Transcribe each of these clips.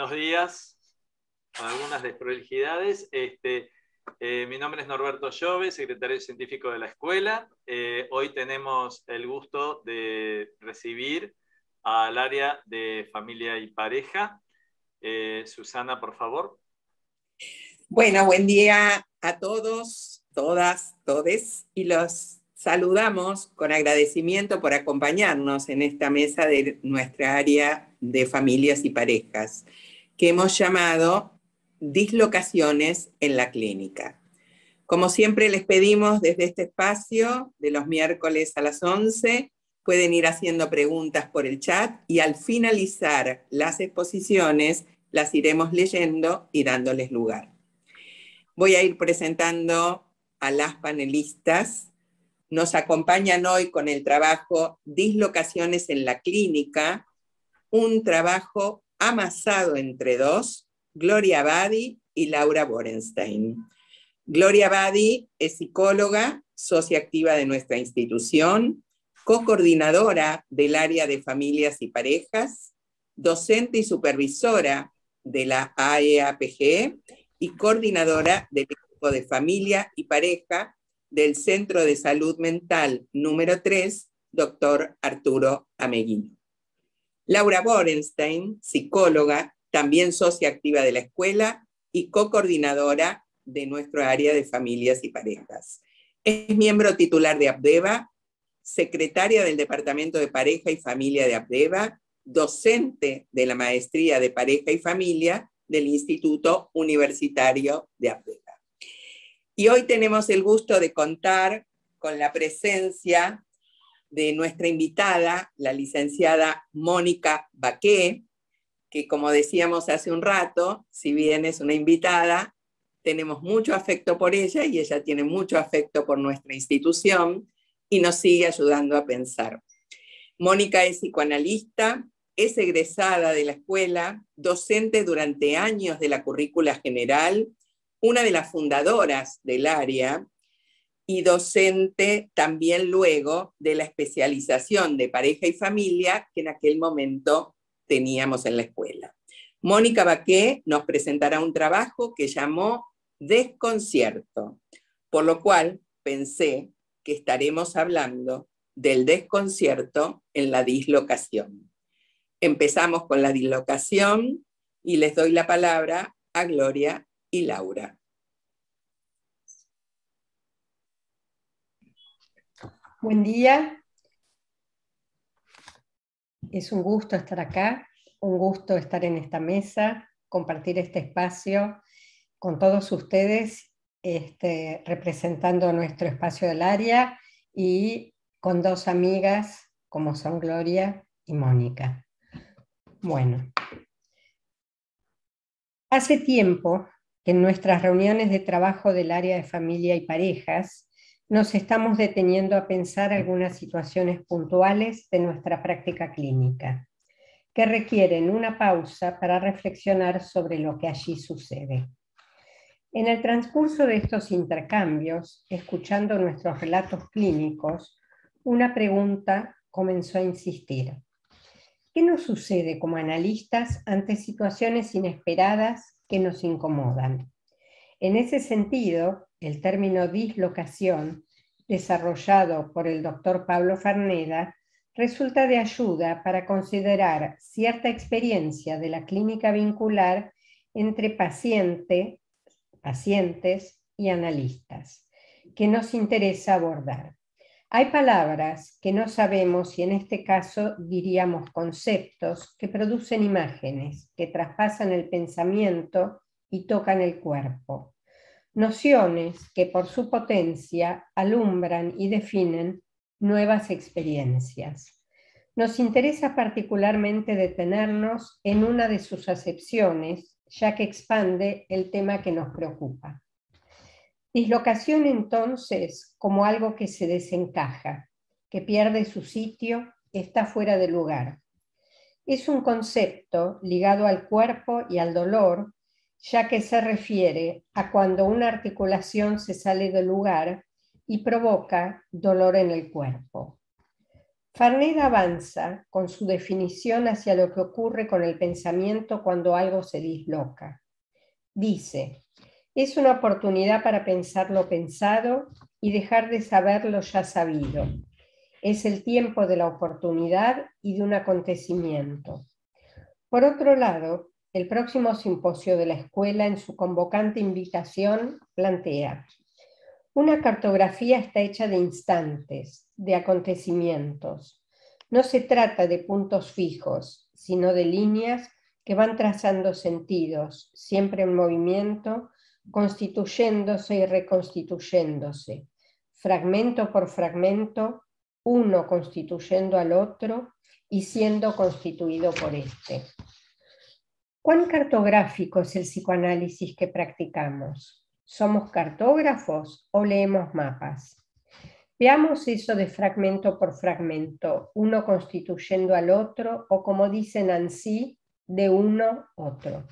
Buenos días, con algunas desprolijidades. Mi nombre es Norberto Llove, secretario científico de la escuela. Hoy tenemos el gusto de recibir al área de familia y pareja. Susana, por favor. Bueno, buen día a todos, todas, todes, y los saludamos con agradecimiento por acompañarnos en esta mesa de nuestra área de familias y parejas, que hemos llamado Dislocaciones en la Clínica. Como siempre les pedimos desde este espacio, de los miércoles a las 11, pueden ir haciendo preguntas por el chat y al finalizar las exposiciones las iremos leyendo y dándoles lugar. Voy a ir presentando a las panelistas. Nos acompañan hoy con el trabajo Dislocaciones en la Clínica, un trabajo amasado entre dos, Gloria Abadi y Laura Borenstein. Gloria Abadi es psicóloga, socia activa de nuestra institución, co-coordinadora del área de familias y parejas, docente y supervisora de la AEAPG y coordinadora del equipo de familia y pareja del Centro de Salud Mental número 3, Dr. Arturo Ameguino. Laura Borenstein, psicóloga, también socia activa de la escuela y co-coordinadora de nuestro área de familias y parejas. Es miembro titular de APDEVA, secretaria del Departamento de Pareja y Familia de APDEVA, docente de la Maestría de Pareja y Familia del Instituto Universitario de APDEVA. Y hoy tenemos el gusto de contar con la presencia de nuestra invitada, la licenciada Mónica Baqué, que como decíamos hace un rato, si bien es una invitada, tenemos mucho afecto por ella y ella tiene mucho afecto por nuestra institución y nos sigue ayudando a pensar. Mónica es psicoanalista, es egresada de la escuela, docente durante años de la currícula general, una de las fundadoras del área y docente también luego de la especialización de pareja y familia que en aquel momento teníamos en la escuela. Mónica Baqué nos presentará un trabajo que llamó Desconcierto, por lo cual pensé que estaremos hablando del desconcierto en la dislocación. Empezamos con la dislocación y les doy la palabra a Gloria y Laura. Buen día. Es un gusto estar acá, un gusto estar en esta mesa, compartir este espacio con todos ustedes, representando nuestro espacio del área y con dos amigas como son Gloria y Mónica. Bueno, hace tiempo que en nuestras reuniones de trabajo del área de familia y parejas nos estamos deteniendo a pensar algunas situaciones puntuales de nuestra práctica clínica, que requieren una pausa para reflexionar sobre lo que allí sucede. En el transcurso de estos intercambios, escuchando nuestros relatos clínicos, una pregunta comenzó a insistir. ¿Qué nos sucede como analistas ante situaciones inesperadas que nos incomodan? En ese sentido, el término dislocación, desarrollado por el doctor Pablo Farneda, resulta de ayuda para considerar cierta experiencia de la clínica vincular entre pacientes y analistas, que nos interesa abordar. Hay palabras que no sabemos y en este caso diríamos conceptos que producen imágenes, que traspasan el pensamiento y tocan el cuerpo. Nociones que por su potencia alumbran y definen nuevas experiencias. Nos interesa particularmente detenernos en una de sus acepciones, ya que expande el tema que nos preocupa. Dislocación entonces como algo que se desencaja, que pierde su sitio, está fuera de lugar. Es un concepto ligado al cuerpo y al dolor, ya que se refiere a cuando una articulación se sale del lugar y provoca dolor en el cuerpo. Farned avanza con su definición hacia lo que ocurre con el pensamiento cuando algo se disloca. Dice, es una oportunidad para pensar lo pensado y dejar de saber lo ya sabido. Es el tiempo de la oportunidad y de un acontecimiento. Por otro lado, el próximo simposio de la escuela, en su convocante invitación, plantea: una cartografía está hecha de instantes, de acontecimientos. No se trata de puntos fijos, sino de líneas que van trazando sentidos, siempre en movimiento, constituyéndose y reconstituyéndose, fragmento por fragmento, uno constituyendo al otro y siendo constituido por este. ¿Cuán cartográfico es el psicoanálisis que practicamos? ¿Somos cartógrafos o leemos mapas? Veamos eso de fragmento por fragmento, uno constituyendo al otro, o como dice Nancy, de uno otro.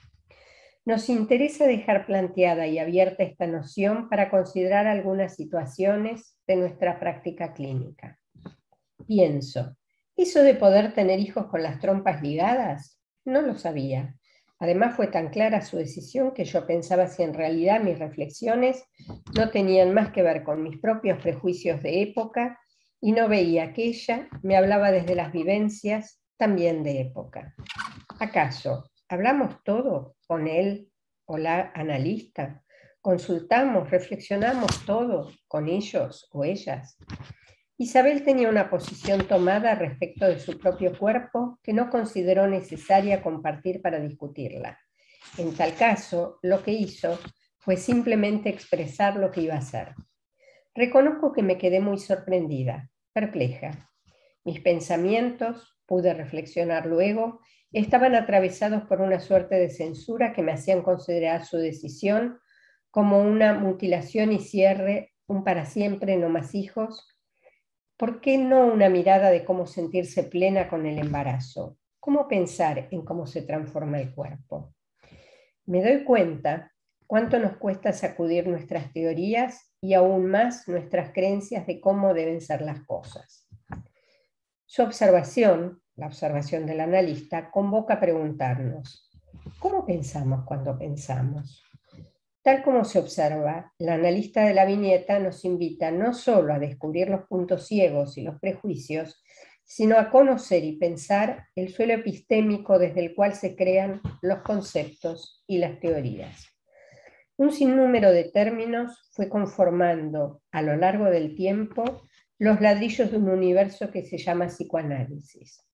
Nos interesa dejar planteada y abierta esta noción para considerar algunas situaciones de nuestra práctica clínica. Pienso, ¿eso de poder tener hijos con las trompas ligadas? No lo sabía. Además fue tan clara su decisión que yo pensaba si en realidad mis reflexiones no tenían más que ver con mis propios prejuicios de época y no veía que ella me hablaba desde las vivencias también de época. ¿Acaso hablamos todo con él o la analista? ¿Consultamos, reflexionamos todo con ellos o ellas? Isabel tenía una posición tomada respecto de su propio cuerpo que no consideró necesaria compartir para discutirla. En tal caso, lo que hizo fue simplemente expresar lo que iba a hacer. Reconozco que me quedé muy sorprendida, perpleja. Mis pensamientos, pude reflexionar luego, estaban atravesados por una suerte de censura que me hacían considerar su decisión como una mutilación y cierre, un para siempre, no más hijos. ¿Por qué no una mirada de cómo sentirse plena con el embarazo? ¿Cómo pensar en cómo se transforma el cuerpo? Me doy cuenta cuánto nos cuesta sacudir nuestras teorías y aún más nuestras creencias de cómo deben ser las cosas. Su observación, la observación del analista, convoca a preguntarnos, ¿cómo pensamos cuando pensamos? Tal como se observa, la analista de la viñeta nos invita no solo a descubrir los puntos ciegos y los prejuicios, sino a conocer y pensar el suelo epistémico desde el cual se crean los conceptos y las teorías. Un sinnúmero de términos fue conformando a lo largo del tiempo los ladrillos de un universo que se llama psicoanálisis.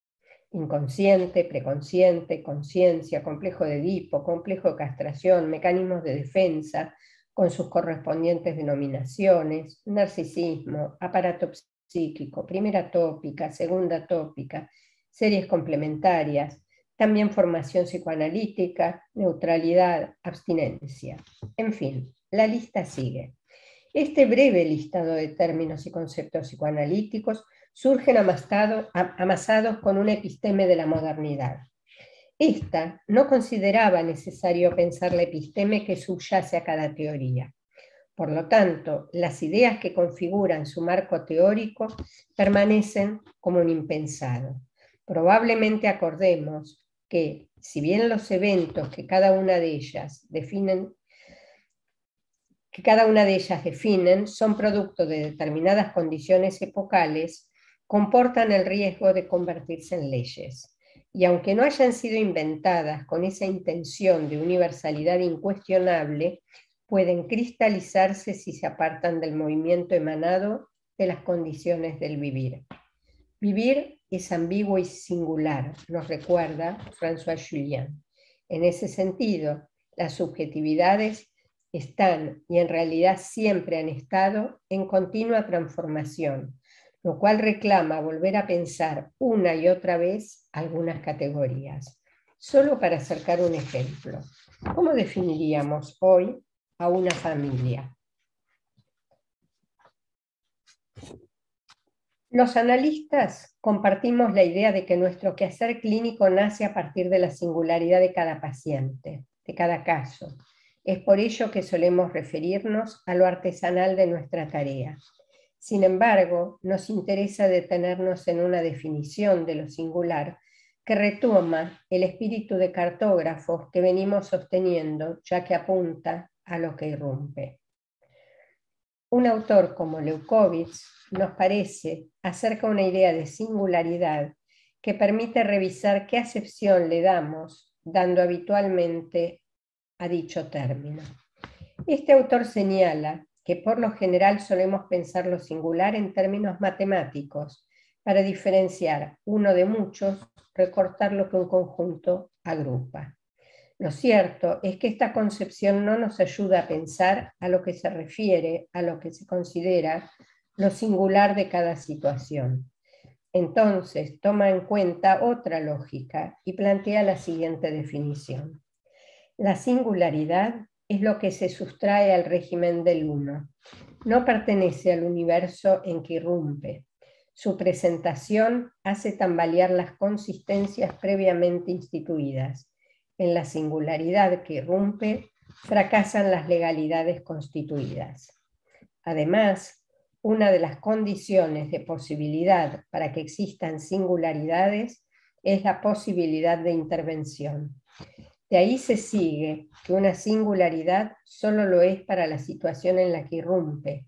Inconsciente, preconsciente, conciencia, complejo de Edipo, complejo de castración, mecanismos de defensa, con sus correspondientes denominaciones, narcisismo, aparato psíquico, primera tópica, segunda tópica, series complementarias, también formación psicoanalítica, neutralidad, abstinencia. En fin, la lista sigue. Este breve listado de términos y conceptos psicoanalíticos surgen amasados con una episteme de la modernidad. Esta no consideraba necesario pensar la episteme que subyace a cada teoría. Por lo tanto, las ideas que configuran su marco teórico permanecen como un impensado. Probablemente acordemos que, si bien los eventos que cada una de ellas definen son producto de determinadas condiciones epocales, comportan el riesgo de convertirse en leyes. Y aunque no hayan sido inventadas con esa intención de universalidad incuestionable, pueden cristalizarse si se apartan del movimiento emanado de las condiciones del vivir. Vivir es ambiguo y singular, nos recuerda François Julian. En ese sentido, las subjetividades están, y en realidad siempre han estado, en continua transformación, lo cual reclama volver a pensar una y otra vez algunas categorías. Solo para acercar un ejemplo, ¿cómo definiríamos hoy a una familia? Los analistas compartimos la idea de que nuestro quehacer clínico nace a partir de la singularidad de cada paciente, de cada caso. Es por ello que solemos referirnos a lo artesanal de nuestra tarea. Sin embargo, nos interesa detenernos en una definición de lo singular que retoma el espíritu de cartógrafos que venimos sosteniendo, ya que apunta a lo que irrumpe. Un autor como Leuckovitz nos parece acerca una idea de singularidad que permite revisar qué acepción le damos, dando habitualmente a dicho término. Este autor señala que por lo general solemos pensar lo singular en términos matemáticos, para diferenciar uno de muchos, recortar lo que un conjunto agrupa. Lo cierto es que esta concepción no nos ayuda a pensar a lo que se refiere, a lo que se considera lo singular de cada situación. Entonces, toma en cuenta otra lógica y plantea la siguiente definición. La singularidad es lo que se sustrae al régimen del uno. No pertenece al universo en que irrumpe. Su presentación hace tambalear las consistencias previamente instituidas. En la singularidad que irrumpe, fracasan las legalidades constituidas. Además, una de las condiciones de posibilidad para que existan singularidades es la posibilidad de intervención. De ahí se sigue que una singularidad solo lo es para la situación en la que irrumpe,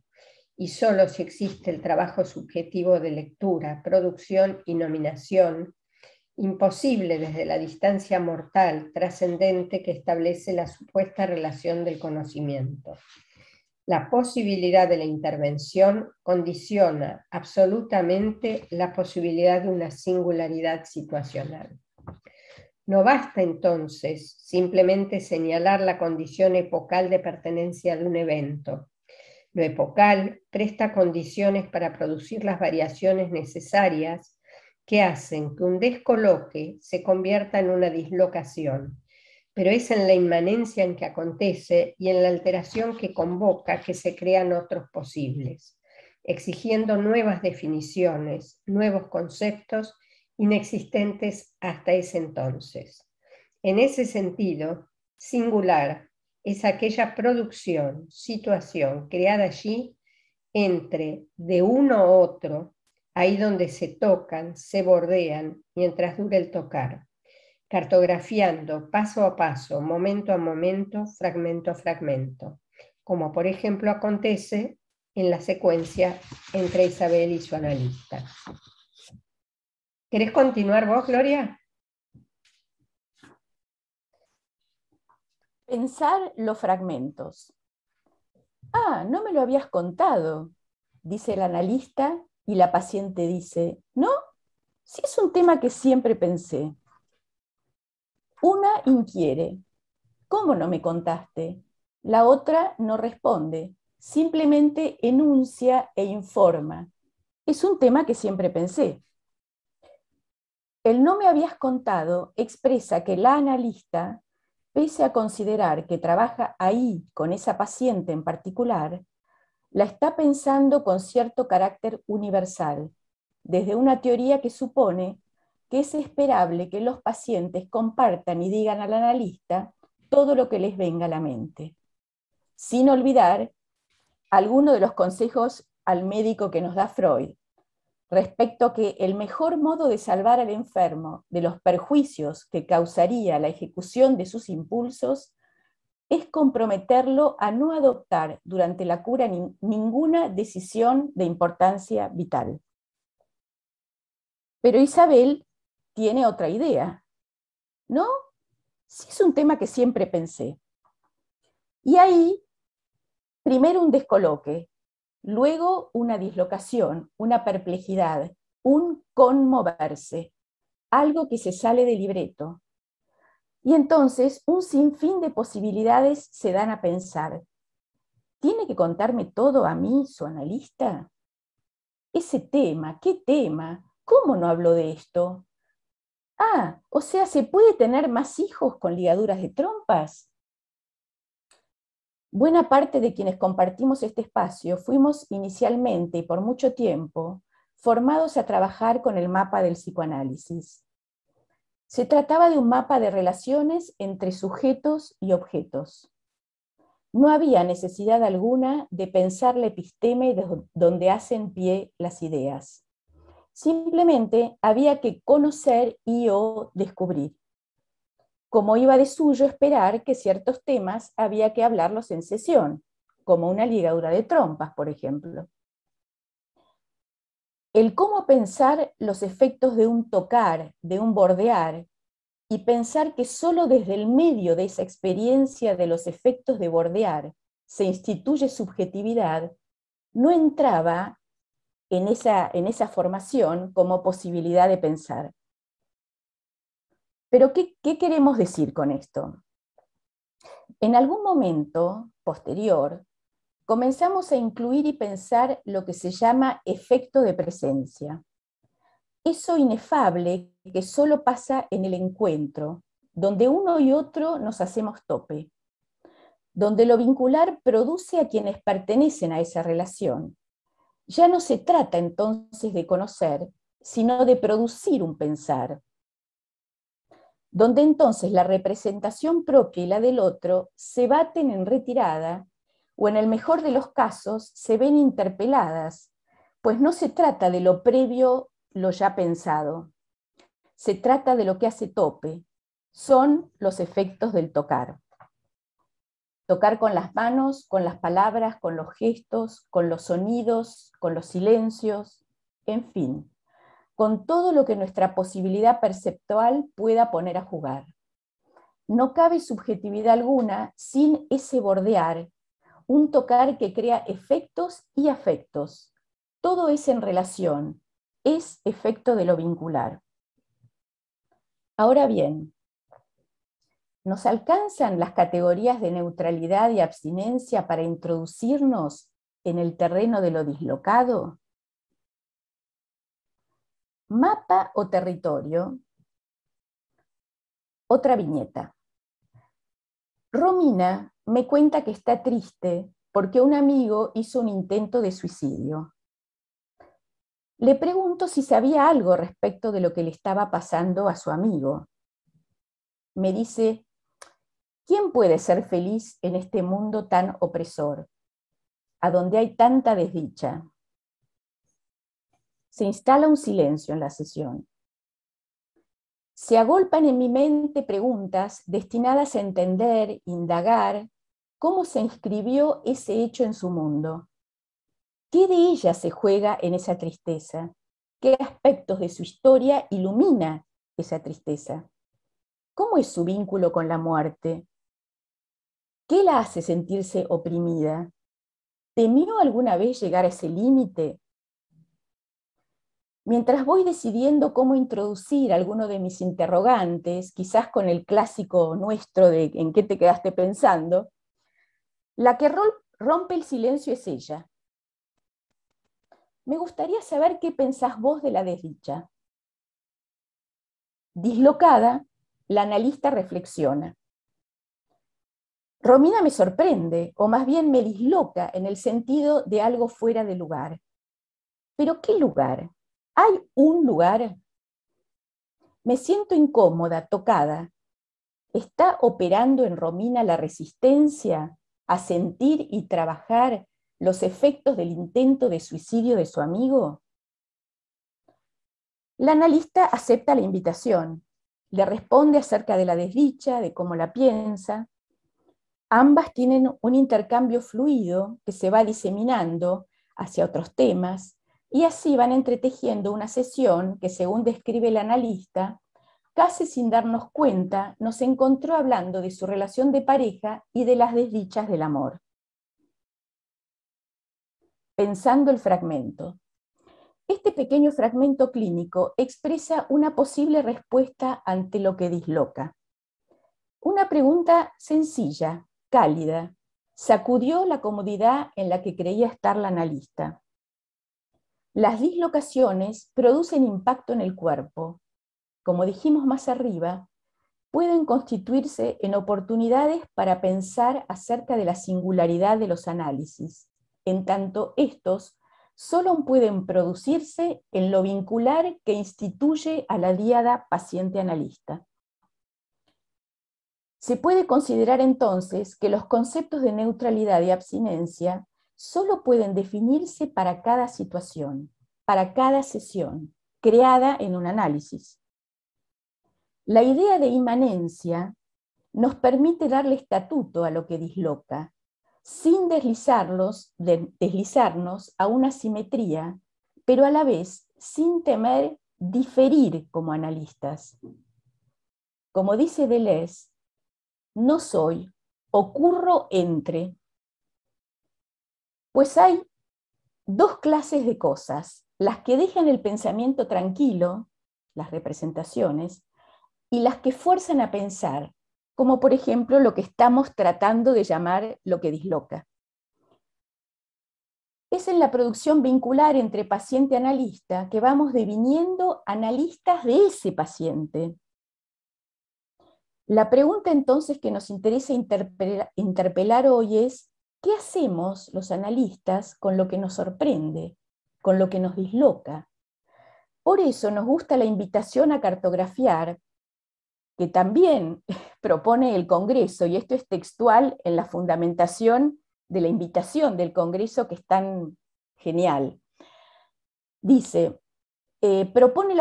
y solo si existe el trabajo subjetivo de lectura, producción y nominación, imposible desde la distancia mortal trascendente que establece la supuesta relación del conocimiento. La posibilidad de la intervención condiciona absolutamente la posibilidad de una singularidad situacional. No basta entonces simplemente señalar la condición epocal de pertenencia de un evento. Lo epocal presta condiciones para producir las variaciones necesarias que hacen que un descoloque se convierta en una dislocación, pero es en la inmanencia en que acontece y en la alteración que convoca que se crean otros posibles, exigiendo nuevas definiciones, nuevos conceptos inexistentes hasta ese entonces. En ese sentido, singular es aquella producción, situación creada allí entre de uno a otro, ahí donde se tocan, se bordean, mientras dura el tocar, cartografiando paso a paso, momento a momento, fragmento a fragmento, como por ejemplo acontece en la secuencia entre Isabel y su analista. ¿Querés continuar vos, Gloria? Pensar los fragmentos. Ah, no me lo habías contado, dice el analista, y la paciente dice, no, sí es un tema que siempre pensé. Una inquiere, ¿cómo no me contaste? La otra no responde, simplemente enuncia e informa. Es un tema que siempre pensé. El no me habías contado expresa que la analista, pese a considerar que trabaja ahí con esa paciente en particular, la está pensando con cierto carácter universal, desde una teoría que supone que es esperable que los pacientes compartan y digan al analista todo lo que les venga a la mente, sin olvidar alguno de los consejos al médico que nos da Freud, respecto a que el mejor modo de salvar al enfermo de los perjuicios que causaría la ejecución de sus impulsos es comprometerlo a no adoptar durante la cura ninguna decisión de importancia vital. Pero Isabel tiene otra idea, ¿no? Sí es un tema que siempre pensé. Y ahí, primero un descoloque, luego una dislocación, una perplejidad, un conmoverse, algo que se sale del libreto. Y entonces un sinfín de posibilidades se dan a pensar. ¿Tiene que contarme todo a mí, su analista? Ese tema, ¿qué tema? ¿Cómo no habló de esto? Ah, o sea, ¿se puede tener más hijos con ligaduras de trompas? Buena parte de quienes compartimos este espacio fuimos inicialmente y por mucho tiempo formados a trabajar con el mapa del psicoanálisis. Se trataba de un mapa de relaciones entre sujetos y objetos. No había necesidad alguna de pensar la episteme donde hacen pie las ideas. Simplemente había que conocer y o descubrir. Como iba de suyo esperar que ciertos temas había que hablarlos en sesión, como una ligadura de trompas, por ejemplo. El cómo pensar los efectos de un tocar, de un bordear, y pensar que solo desde el medio de esa experiencia de los efectos de bordear se instituye subjetividad, no entraba en esa formación como posibilidad de pensar. Pero ¿qué queremos decir con esto? En algún momento posterior, comenzamos a incluir y pensar lo que se llama efecto de presencia. Eso inefable que solo pasa en el encuentro, donde uno y otro nos hacemos tope, donde lo vincular produce a quienes pertenecen a esa relación. Ya no se trata entonces de conocer, sino de producir un pensar, donde entonces la representación propia y la del otro se baten en retirada, o en el mejor de los casos se ven interpeladas, pues no se trata de lo previo, lo ya pensado. Se trata de lo que hace tope. Son los efectos del tocar. Tocar con las manos, con las palabras, con los gestos, con los sonidos, con los silencios, en fin, con todo lo que nuestra posibilidad perceptual pueda poner a jugar. No cabe subjetividad alguna sin ese bordear, un tocar que crea efectos y afectos. Todo es en relación, es efecto de lo vincular. Ahora bien, ¿nos alcanzan las categorías de neutralidad y abstinencia para introducirnos en el terreno de lo dislocado? Mapa o territorio. Otra viñeta. Romina me cuenta que está triste porque un amigo hizo un intento de suicidio. Le pregunto si sabía algo respecto de lo que le estaba pasando a su amigo. Me dice, ¿quién puede ser feliz en este mundo tan opresor, a donde hay tanta desdicha? Se instala un silencio en la sesión. Se agolpan en mi mente preguntas destinadas a entender, indagar, cómo se inscribió ese hecho en su mundo. ¿Qué de ella se juega en esa tristeza? ¿Qué aspectos de su historia ilumina esa tristeza? ¿Cómo es su vínculo con la muerte? ¿Qué la hace sentirse oprimida? ¿Temió alguna vez llegar a ese límite? Mientras voy decidiendo cómo introducir alguno de mis interrogantes, quizás con el clásico nuestro de ¿en qué te quedaste pensando?, la que rompe el silencio es ella. Me gustaría saber qué pensás vos de la desdicha. Dislocada, la analista reflexiona. Romina me sorprende, o más bien me disloca en el sentido de algo fuera de lugar. ¿Pero qué lugar? ¿Hay un lugar? Me siento incómoda, tocada. ¿Está operando en Romina la resistencia a sentir y trabajar los efectos del intento de suicidio de su amigo? La analista acepta la invitación, le responde acerca de la desdicha, de cómo la piensa. Ambas tienen un intercambio fluido que se va diseminando hacia otros temas y así van entretejiendo una sesión que, según describe el analista, casi sin darnos cuenta, nos encontró hablando de su relación de pareja y de las desdichas del amor. Pensando el fragmento. Este pequeño fragmento clínico expresa una posible respuesta ante lo que disloca. Una pregunta sencilla, cálida, sacudió la comodidad en la que creía estar la analista. Las dislocaciones producen impacto en el cuerpo. Como dijimos más arriba, pueden constituirse en oportunidades para pensar acerca de la singularidad de los análisis, en tanto estos solo pueden producirse en lo vincular que instituye a la díada paciente-analista. Se puede considerar entonces que los conceptos de neutralidad y abstinencia solo pueden definirse para cada situación, para cada sesión, creada en un análisis. La idea de inmanencia nos permite darle estatuto a lo que disloca, sin deslizarnos a una simetría, pero a la vez sin temer diferir como analistas. Como dice Deleuze, no soy, ocurro entre. Pues hay dos clases de cosas, las que dejan el pensamiento tranquilo, las representaciones, y las que fuerzan a pensar, como por ejemplo lo que estamos tratando de llamar lo que disloca. Es en la producción vincular entre paciente-analista que vamos deviniendo analistas de ese paciente. La pregunta entonces que nos interesa interpelar hoy es, ¿qué hacemos los analistas con lo que nos sorprende, con lo que nos disloca? Por eso nos gusta la invitación a cartografiar, que también propone el Congreso, y esto es textual en la fundamentación de la invitación del Congreso, que es tan genial. Dice, propone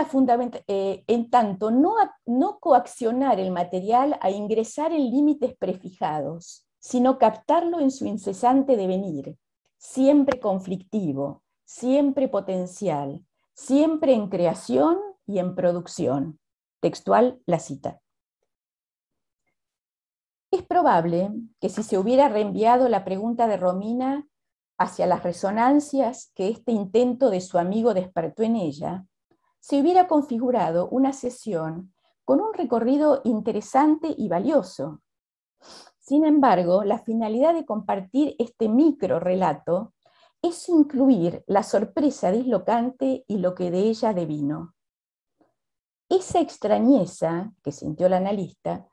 en tanto no coaccionar el material a ingresar en límites prefijados, sino captarlo en su incesante devenir, siempre conflictivo, siempre potencial, siempre en creación y en producción. Textual la cita. Es probable que si se hubiera reenviado la pregunta de Romina hacia las resonancias que este intento de su amigo despertó en ella, se hubiera configurado una sesión con un recorrido interesante y valioso. Sin embargo, la finalidad de compartir este micro relato es incluir la sorpresa dislocante y lo que de ella devino. Esa extrañeza que sintió la analista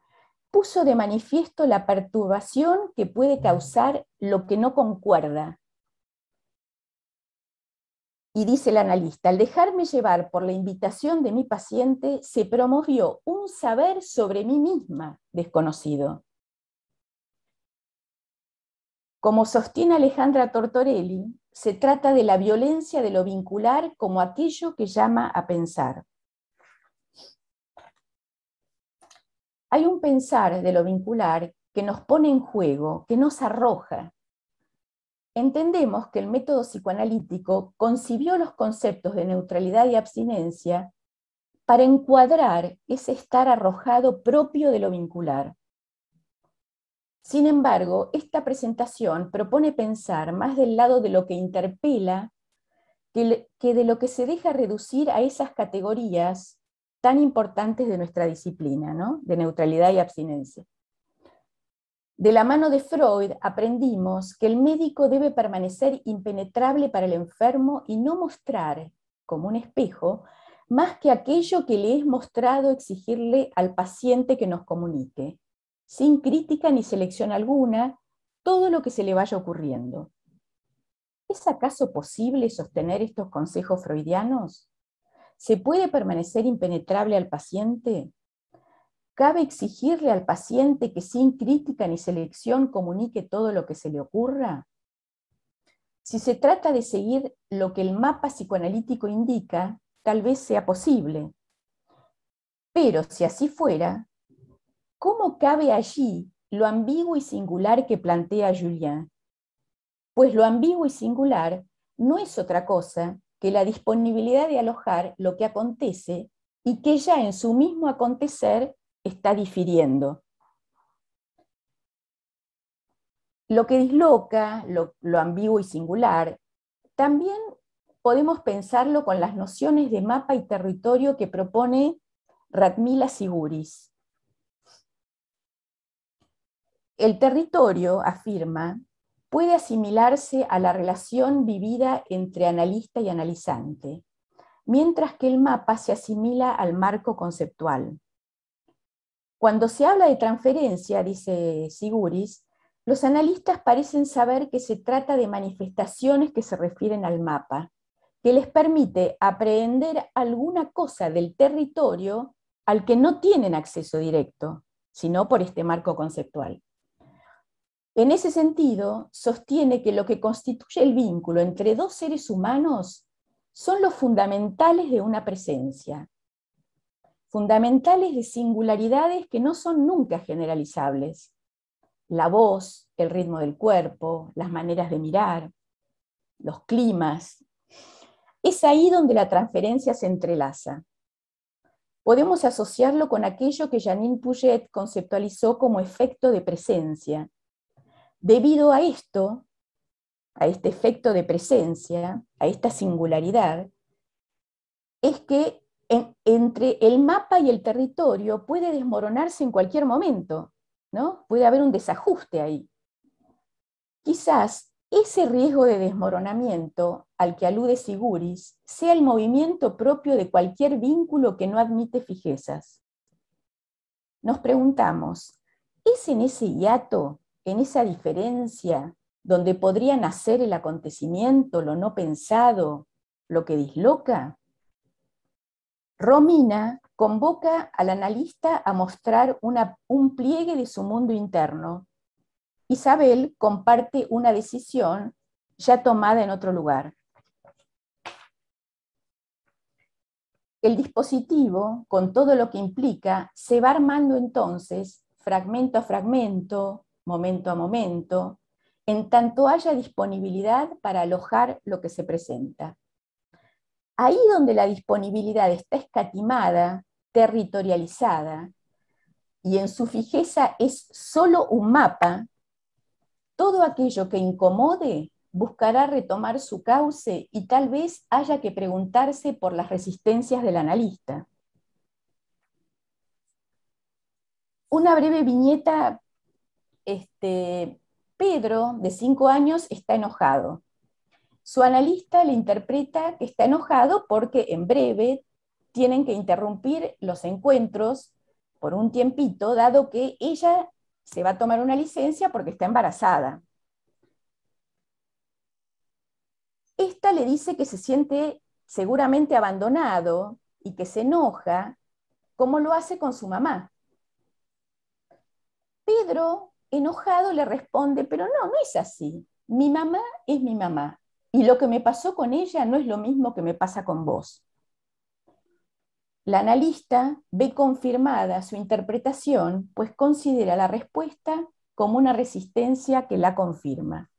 puso de manifiesto la perturbación que puede causar lo que no concuerda. Y dice el analista, al dejarme llevar por la invitación de mi paciente, se promovió un saber sobre mí misma desconocido. Como sostiene Alejandra Tortorelli, se trata de la violencia de lo vincular como aquello que llama a pensar. Hay un pensar de lo vincular que nos pone en juego, que nos arroja. Entendemos que el método psicoanalítico concibió los conceptos de neutralidad y abstinencia para encuadrar ese estar arrojado propio de lo vincular. Sin embargo, esta presentación propone pensar más del lado de lo que interpela que de lo que se deja reducir a esas categorías tan importantes de nuestra disciplina, ¿no? De neutralidad y abstinencia. De la mano de Freud aprendimos que el médico debe permanecer impenetrable para el enfermo y no mostrar, como un espejo, más que aquello que le es mostrado exigirle al paciente que nos comunique, sin crítica ni selección alguna, todo lo que se le vaya ocurriendo. ¿Es acaso posible sostener estos consejos freudianos? ¿Se puede permanecer impenetrable al paciente? ¿Cabe exigirle al paciente que sin crítica ni selección comunique todo lo que se le ocurra? Si se trata de seguir lo que el mapa psicoanalítico indica, tal vez sea posible. Pero si así fuera, ¿cómo cabe allí lo ambiguo y singular que plantea Julien? Pues lo ambiguo y singular no es otra cosa que la disponibilidad de alojar lo que acontece y que ya en su mismo acontecer está difiriendo. Lo que disloca, lo ambiguo y singular, también podemos pensarlo con las nociones de mapa y territorio que propone Radmila Siguris. El territorio, afirma, puede asimilarse a la relación vivida entre analista y analizante, mientras que el mapa se asimila al marco conceptual. Cuando se habla de transferencia, dice Siguris, los analistas parecen saber que se trata de manifestaciones que se refieren al mapa, que les permite aprehender alguna cosa del territorio al que no tienen acceso directo, sino por este marco conceptual. En ese sentido, sostiene que lo que constituye el vínculo entre dos seres humanos son los fundamentales de una presencia, fundamentales de singularidades que no son nunca generalizables. La voz, el ritmo del cuerpo, las maneras de mirar, los climas. Es ahí donde la transferencia se entrelaza. Podemos asociarlo con aquello que Janine Puget conceptualizó como efecto de presencia. Debido a esto, a este efecto de presencia, a esta singularidad, es que entre el mapa y el territorio puede desmoronarse en cualquier momento, ¿no? Puede haber un desajuste ahí. Quizás ese riesgo de desmoronamiento al que alude Siguris sea el movimiento propio de cualquier vínculo que no admite fijezas. Nos preguntamos, ¿es en ese hiato, en esa diferencia, donde podría nacer el acontecimiento, lo no pensado, lo que disloca? Romina convoca al analista a mostrar un pliegue de su mundo interno. Isabel comparte una decisión ya tomada en otro lugar. El dispositivo, con todo lo que implica, se va armando entonces, fragmento a fragmento, momento a momento, en tanto haya disponibilidad para alojar lo que se presenta. Ahí donde la disponibilidad está escatimada, territorializada, y en su fijeza es solo un mapa, todo aquello que incomode buscará retomar su cauce y tal vez haya que preguntarse por las resistencias del analista. Una breve viñeta, Pedro, de 5 años, está enojado. Su analista le interpreta que está enojado porque en breve tienen que interrumpir los encuentros por un tiempito, dado que ella se va a tomar una licencia porque está embarazada. Esta le dice que se siente seguramente abandonado y que se enoja, como lo hace con su mamá. Pedro, enojado, le responde, pero no es así. Mi mamá es mi mamá. Y lo que me pasó con ella no es lo mismo que me pasa con vos. La analista ve confirmada su interpretación, pues considera la respuesta como una resistencia que la confirma.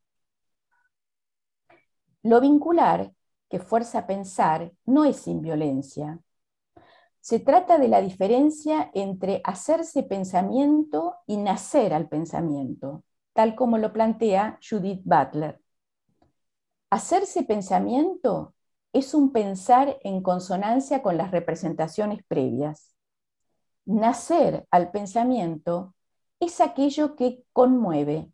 Lo vincular, que fuerza a pensar, no es sin violencia. Se trata de la diferencia entre hacerse pensamiento y nacer al pensamiento, tal como lo plantea Judith Butler. Hacerse pensamiento es un pensar en consonancia con las representaciones previas. Nacer al pensamiento es aquello que conmueve,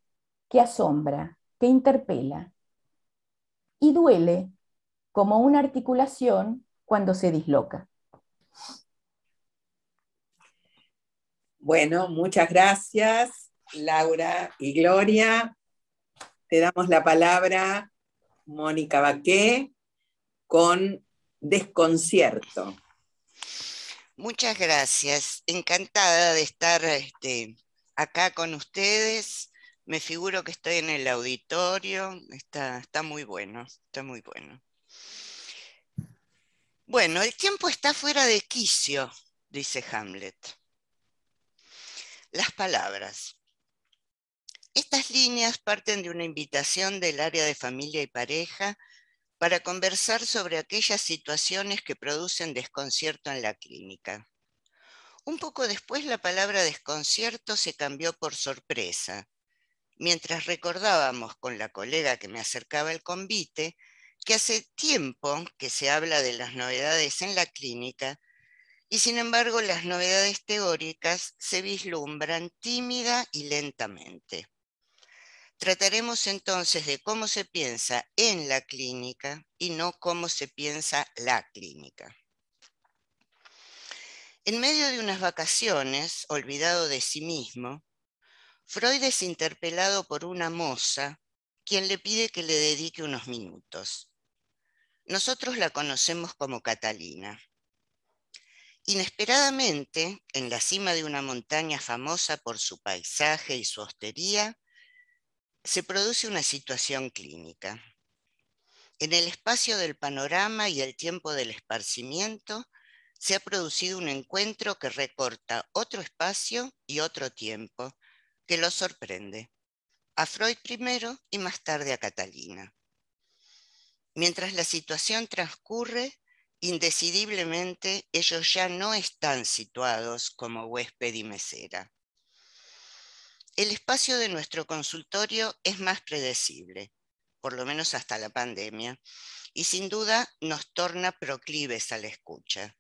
que asombra, que interpela y duele como una articulación cuando se disloca. Bueno, muchas gracias, Laura y Gloria. Te damos la palabra, Mónica Baqué, con Desconcierto. Muchas gracias. Encantada de estar acá con ustedes. Me figuro que estoy en el auditorio. Está muy bueno, está muy bueno. Bueno, el tiempo está fuera de quicio, dice Hamlet. Las palabras. Estas líneas parten de una invitación del área de familia y pareja para conversar sobre aquellas situaciones que producen desconcierto en la clínica. Un poco después la palabra desconcierto se cambió por sorpresa, mientras recordábamos con la colega que me acercaba el convite que hace tiempo que se habla de las novedades en la clínica y sin embargo las novedades teóricas se vislumbran tímida y lentamente. Trataremos entonces de cómo se piensa en la clínica y no cómo se piensa la clínica. En medio de unas vacaciones, olvidado de sí mismo, Freud es interpelado por una moza, quien le pide que le dedique unos minutos. Nosotros la conocemos como Catalina. Inesperadamente, en la cima de una montaña famosa por su paisaje y su hostería, se produce una situación clínica. En el espacio del panorama y el tiempo del esparcimiento, se ha producido un encuentro que recorta otro espacio y otro tiempo, que lo sorprende, a Freud primero y más tarde a Catalina. Mientras la situación transcurre, indecidiblemente ellos ya no están situados como huésped y mesera. El espacio de nuestro consultorio es más predecible, por lo menos hasta la pandemia, y sin duda nos torna proclives a la escucha.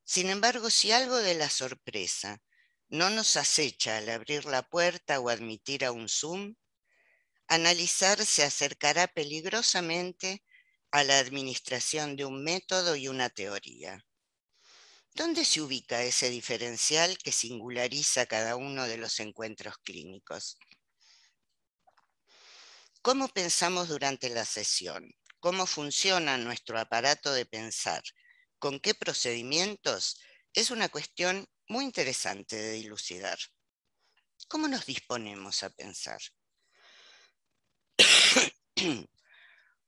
Sin embargo, si algo de la sorpresa no nos acecha al abrir la puerta o admitir a un Zoom, analizar se acercará peligrosamente a la administración de un método y una teoría. ¿Dónde se ubica ese diferencial que singulariza cada uno de los encuentros clínicos? ¿Cómo pensamos durante la sesión? ¿Cómo funciona nuestro aparato de pensar? ¿Con qué procedimientos? Es una cuestión muy interesante de dilucidar. ¿Cómo nos disponemos a pensar?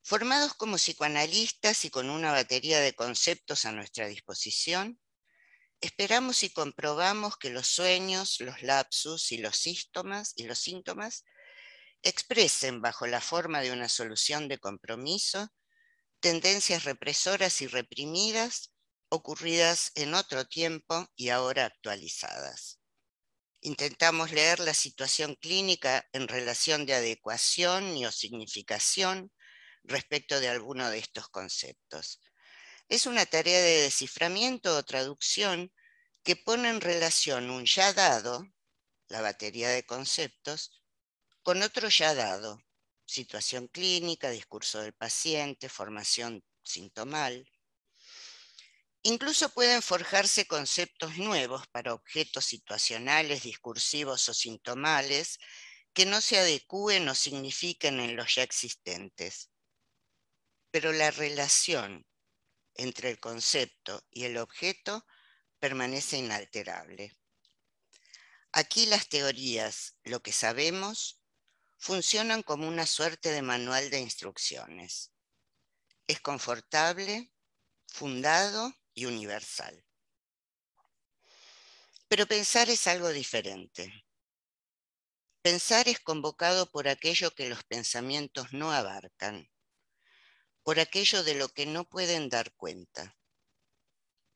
Formados como psicoanalistas y con una batería de conceptos a nuestra disposición, esperamos y comprobamos que los sueños, los lapsus y los síntomas expresen bajo la forma de una solución de compromiso tendencias represoras y reprimidas ocurridas en otro tiempo y ahora actualizadas. Intentamos leer la situación clínica en relación de adecuación y o significación respecto de alguno de estos conceptos. Es una tarea de desciframiento o traducción que pone en relación un ya dado, la batería de conceptos, con otro ya dado, situación clínica, discurso del paciente, formación sintomal. Incluso pueden forjarse conceptos nuevos para objetos situacionales, discursivos o sintomales que no se adecúen o signifiquen en los ya existentes. Pero la relación entre el concepto y el objeto permanece inalterable. Aquí las teorías, lo que sabemos, funcionan como una suerte de manual de instrucciones. Es confortable, fundado y universal. Pero pensar es algo diferente. Pensar es convocado por aquello que los pensamientos no abarcan, por aquello de lo que no pueden dar cuenta.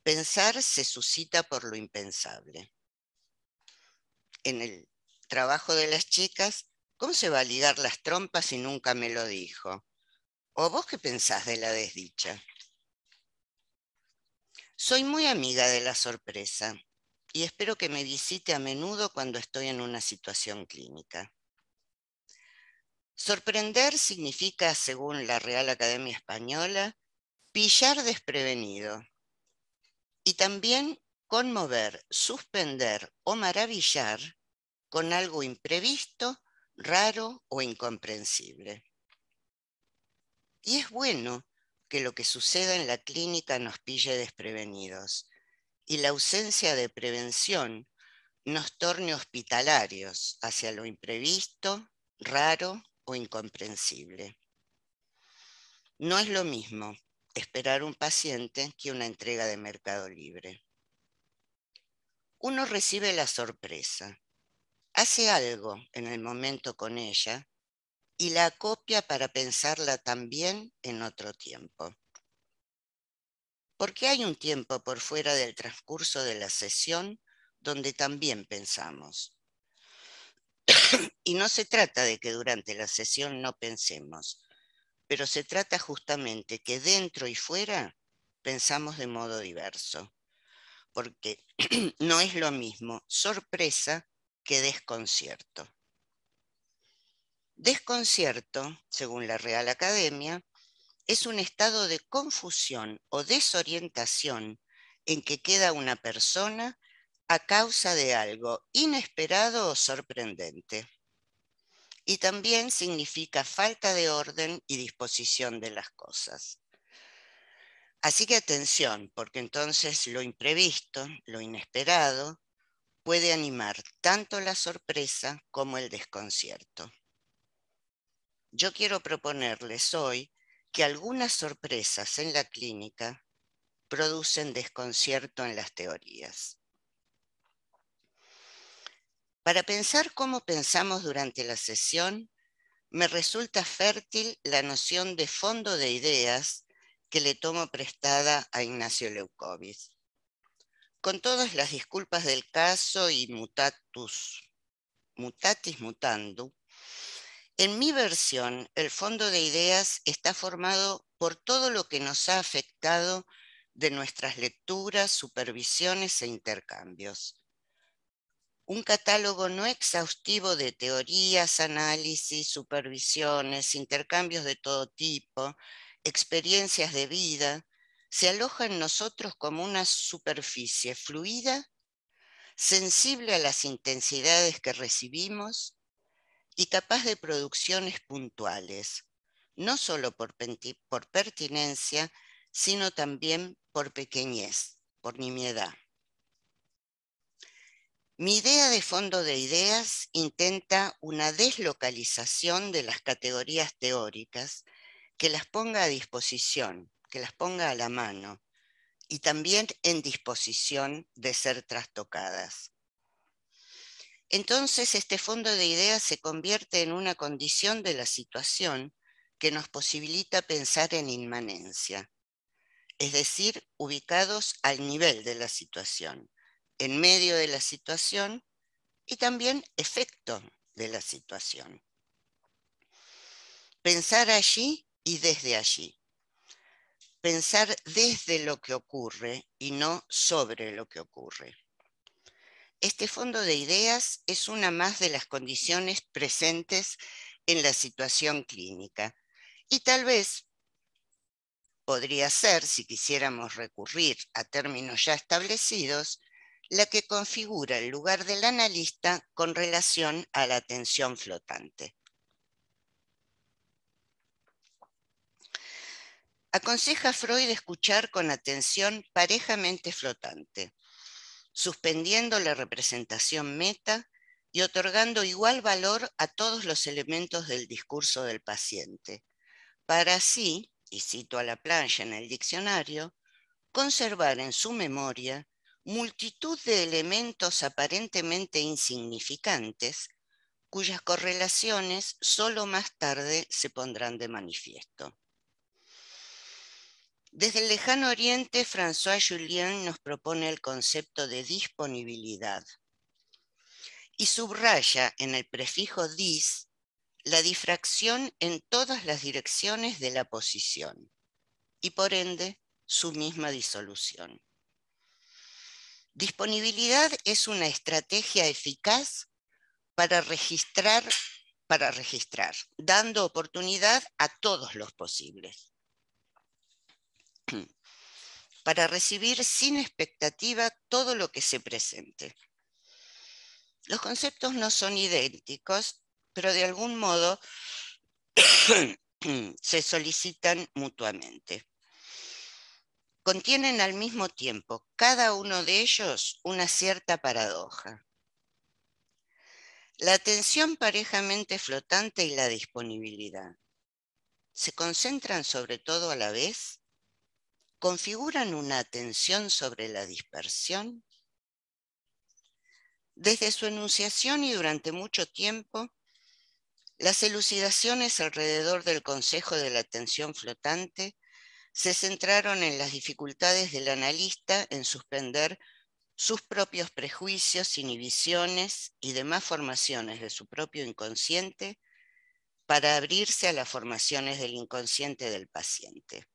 Pensar se suscita por lo impensable. En el trabajo de las chicas, ¿cómo se va a ligar las trompas si nunca me lo dijo? ¿O vos qué pensás de la desdicha? Soy muy amiga de la sorpresa y espero que me visite a menudo cuando estoy en una situación clínica. Sorprender significa, según la Real Academia Española, pillar desprevenido y también conmover, suspender o maravillar con algo imprevisto, raro o incomprensible. Y es bueno que lo que suceda en la clínica nos pille desprevenidos y la ausencia de prevención nos torne hospitalarios hacia lo imprevisto, raro o incomprensible. No es lo mismo esperar un paciente que una entrega de Mercado Libre. Uno recibe la sorpresa, hace algo en el momento con ella y la acopia para pensarla también en otro tiempo. Porque hay un tiempo por fuera del transcurso de la sesión donde también pensamos. Y no se trata de que durante la sesión no pensemos, pero se trata justamente que dentro y fuera pensamos de modo diverso, porque no es lo mismo sorpresa que desconcierto. Desconcierto, según la Real Academia, es un estado de confusión o desorientación en que queda una persona a causa de algo inesperado o sorprendente. Y también significa falta de orden y disposición de las cosas. Así que atención, porque entonces lo imprevisto, lo inesperado, puede animar tanto la sorpresa como el desconcierto. Yo quiero proponerles hoy que algunas sorpresas en la clínica producen desconcierto en las teorías. Para pensar cómo pensamos durante la sesión, me resulta fértil la noción de fondo de ideas que le tomo prestada a Ignacio Leucóvis. Con todas las disculpas del caso y mutatis mutandum, en mi versión, el fondo de ideas está formado por todo lo que nos ha afectado de nuestras lecturas, supervisiones e intercambios. Un catálogo no exhaustivo de teorías, análisis, supervisiones, intercambios de todo tipo, experiencias de vida, se aloja en nosotros como una superficie fluida, sensible a las intensidades que recibimos y capaz de producciones puntuales, no solo por pertinencia, sino también por pequeñez, por nimiedad. Mi idea de fondo de ideas intenta una deslocalización de las categorías teóricas que las ponga a disposición, que las ponga a la mano y también en disposición de ser trastocadas. Entonces, este fondo de ideas se convierte en una condición de la situación que nos posibilita pensar en inmanencia, es decir, ubicados al nivel de la situación, en medio de la situación y también efecto de la situación. Pensar allí y desde allí. Pensar desde lo que ocurre y no sobre lo que ocurre. Este fondo de ideas es una más de las condiciones presentes en la situación clínica y tal vez podría ser, si quisiéramos recurrir a términos ya establecidos, la que configura el lugar del analista con relación a la atención flotante. Aconseja Freud escuchar con atención parejamente flotante, suspendiendo la representación meta y otorgando igual valor a todos los elementos del discurso del paciente, para así, y cito a Laplanche en el diccionario, conservar en su memoria multitud de elementos aparentemente insignificantes cuyas correlaciones solo más tarde se pondrán de manifiesto. Desde el lejano oriente, François Julien nos propone el concepto de disponibilidad y subraya en el prefijo dis la difracción en todas las direcciones de la posición y por ende su misma disolución. Disponibilidad es una estrategia eficaz para registrar, dando oportunidad a todos los posibles, para recibir sin expectativa todo lo que se presente. Los conceptos no son idénticos, pero de algún modo se solicitan mutuamente. Contienen al mismo tiempo, cada uno de ellos, una cierta paradoja. La atención parejamente flotante y la disponibilidad se concentran sobre todo a la vez, configuran una atención sobre la dispersión. Desde su enunciación y durante mucho tiempo, las elucidaciones alrededor del concepto de la atención flotante se centraron en las dificultades del analista en suspender sus propios prejuicios, inhibiciones y demás formaciones de su propio inconsciente para abrirse a las formaciones del inconsciente del paciente.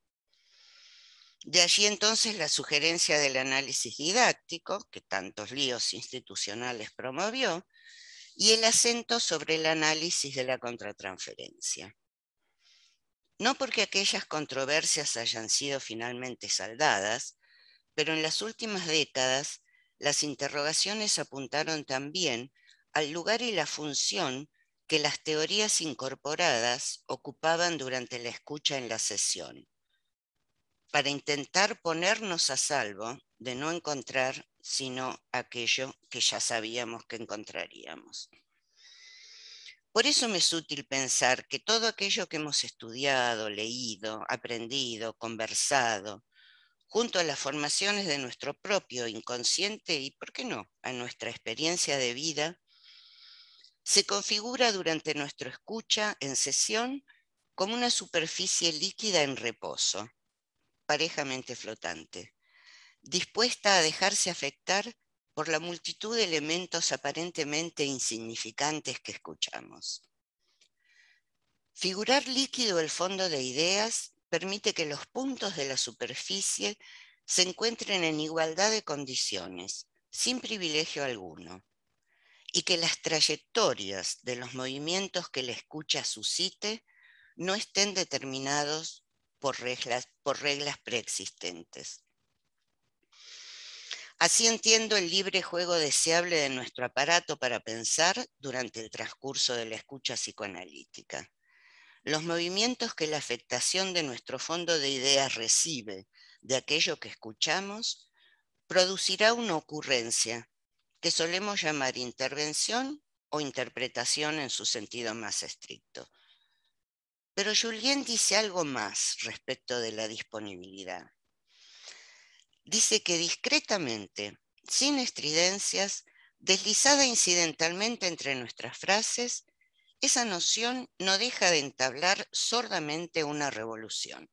De allí entonces la sugerencia del análisis didáctico, que tantos líos institucionales promovió, y el acento sobre el análisis de la contratransferencia. No porque aquellas controversias hayan sido finalmente saldadas, pero en las últimas décadas las interrogaciones apuntaron también al lugar y la función que las teorías incorporadas ocupaban durante la escucha en la sesión, para intentar ponernos a salvo de no encontrar sino aquello que ya sabíamos que encontraríamos. Por eso me es útil pensar que todo aquello que hemos estudiado, leído, aprendido, conversado, junto a las formaciones de nuestro propio inconsciente y, ¿por qué no?, a nuestra experiencia de vida, se configura durante nuestra escucha en sesión como una superficie líquida en reposo, parejamente flotante, dispuesta a dejarse afectar por la multitud de elementos aparentemente insignificantes que escuchamos. Figurar líquido el fondo de ideas permite que los puntos de la superficie se encuentren en igualdad de condiciones, sin privilegio alguno, y que las trayectorias de los movimientos que la escucha suscite no estén determinados por reglas preexistentes. Así entiendo el libre juego deseable de nuestro aparato para pensar durante el transcurso de la escucha psicoanalítica. Los movimientos que la afectación de nuestro fondo de ideas recibe de aquello que escuchamos producirá una ocurrencia que solemos llamar intervención o interpretación en su sentido más estricto. Pero Julien dice algo más respecto de la disponibilidad. Dice que discretamente, sin estridencias, deslizada incidentalmente entre nuestras frases, esa noción no deja de entablar sordamente una revolución.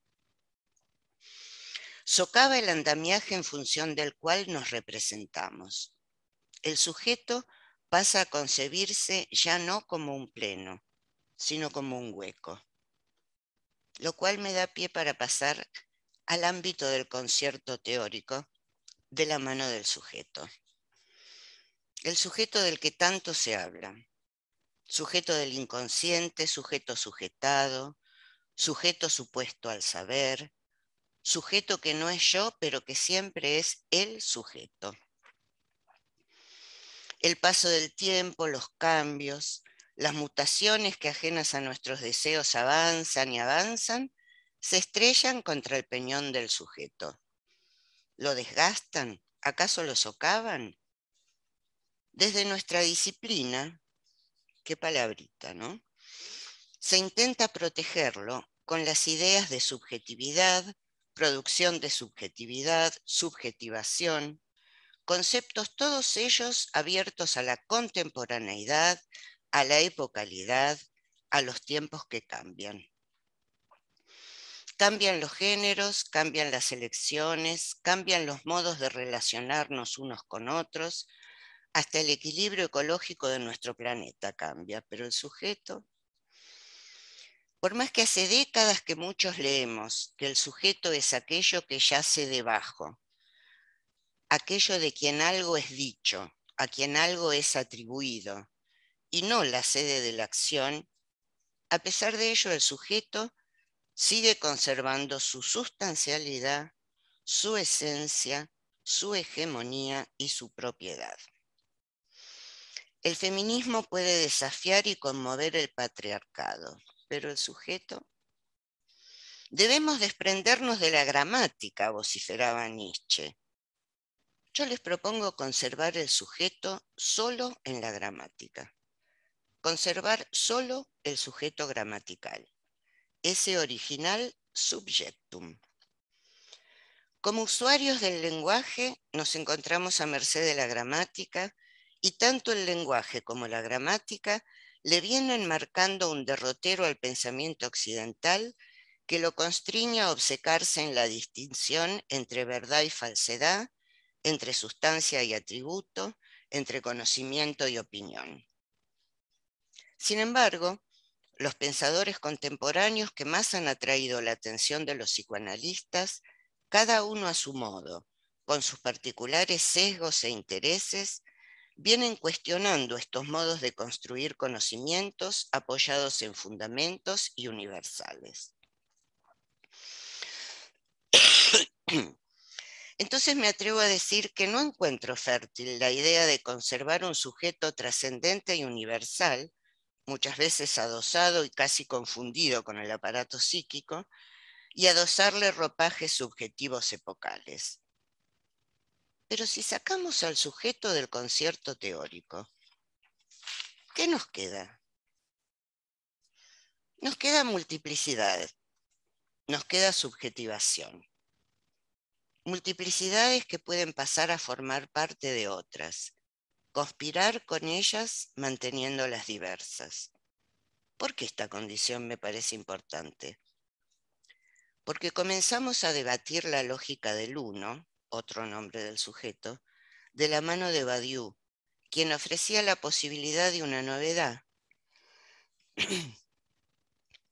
Socava el andamiaje en función del cual nos representamos. El sujeto pasa a concebirse ya no como un pleno, sino como un hueco, lo cual me da pie para pasar al ámbito del concierto teórico de la mano del sujeto. El sujeto del que tanto se habla. Sujeto del inconsciente, sujeto sujetado, sujeto supuesto al saber, sujeto que no es yo, pero que siempre es el sujeto. El paso del tiempo, los cambios, las mutaciones que ajenas a nuestros deseos avanzan y avanzan, se estrellan contra el peñón del sujeto. ¿Lo desgastan? ¿Acaso lo socavan? Desde nuestra disciplina, qué palabrita, ¿no?, se intenta protegerlo con las ideas de subjetividad, producción de subjetividad, subjetivación, conceptos todos ellos abiertos a la contemporaneidad, a la epocalidad, a los tiempos que cambian. Cambian los géneros, cambian las elecciones, cambian los modos de relacionarnos unos con otros, hasta el equilibrio ecológico de nuestro planeta cambia, pero el sujeto, por más que hace décadas que muchos leemos que el sujeto es aquello que yace debajo, aquello de quien algo es dicho, a quien algo es atribuido, y no la sede de la acción, a pesar de ello el sujeto sigue conservando su sustancialidad, su esencia, su hegemonía y su propiedad. El feminismo puede desafiar y conmover el patriarcado, pero el sujeto. Debemos desprendernos de la gramática, vociferaba Nietzsche. Yo les propongo conservar el sujeto solo en la gramática. Conservar solo el sujeto gramatical, ese original subjectum. Como usuarios del lenguaje nos encontramos a merced de la gramática y tanto el lenguaje como la gramática le vienen marcando un derrotero al pensamiento occidental que lo constriña a obcecarse en la distinción entre verdad y falsedad, entre sustancia y atributo, entre conocimiento y opinión. Sin embargo, los pensadores contemporáneos que más han atraído la atención de los psicoanalistas, cada uno a su modo, con sus particulares sesgos e intereses, vienen cuestionando estos modos de construir conocimientos apoyados en fundamentos y universales. Entonces me atrevo a decir que no encuentro fértil la idea de conservar un sujeto trascendente y universal, muchas veces adosado y casi confundido con el aparato psíquico, y adosarle ropajes subjetivos epocales. Pero si sacamos al sujeto del concierto teórico, ¿qué nos queda? Nos queda multiplicidad, nos queda subjetivación. Multiplicidades que pueden pasar a formar parte de otras, conspirar con ellas manteniéndolas diversas. ¿Por qué esta condición me parece importante? Porque comenzamos a debatir la lógica del uno, otro nombre del sujeto, de la mano de Badiou, quien ofrecía la posibilidad de una novedad,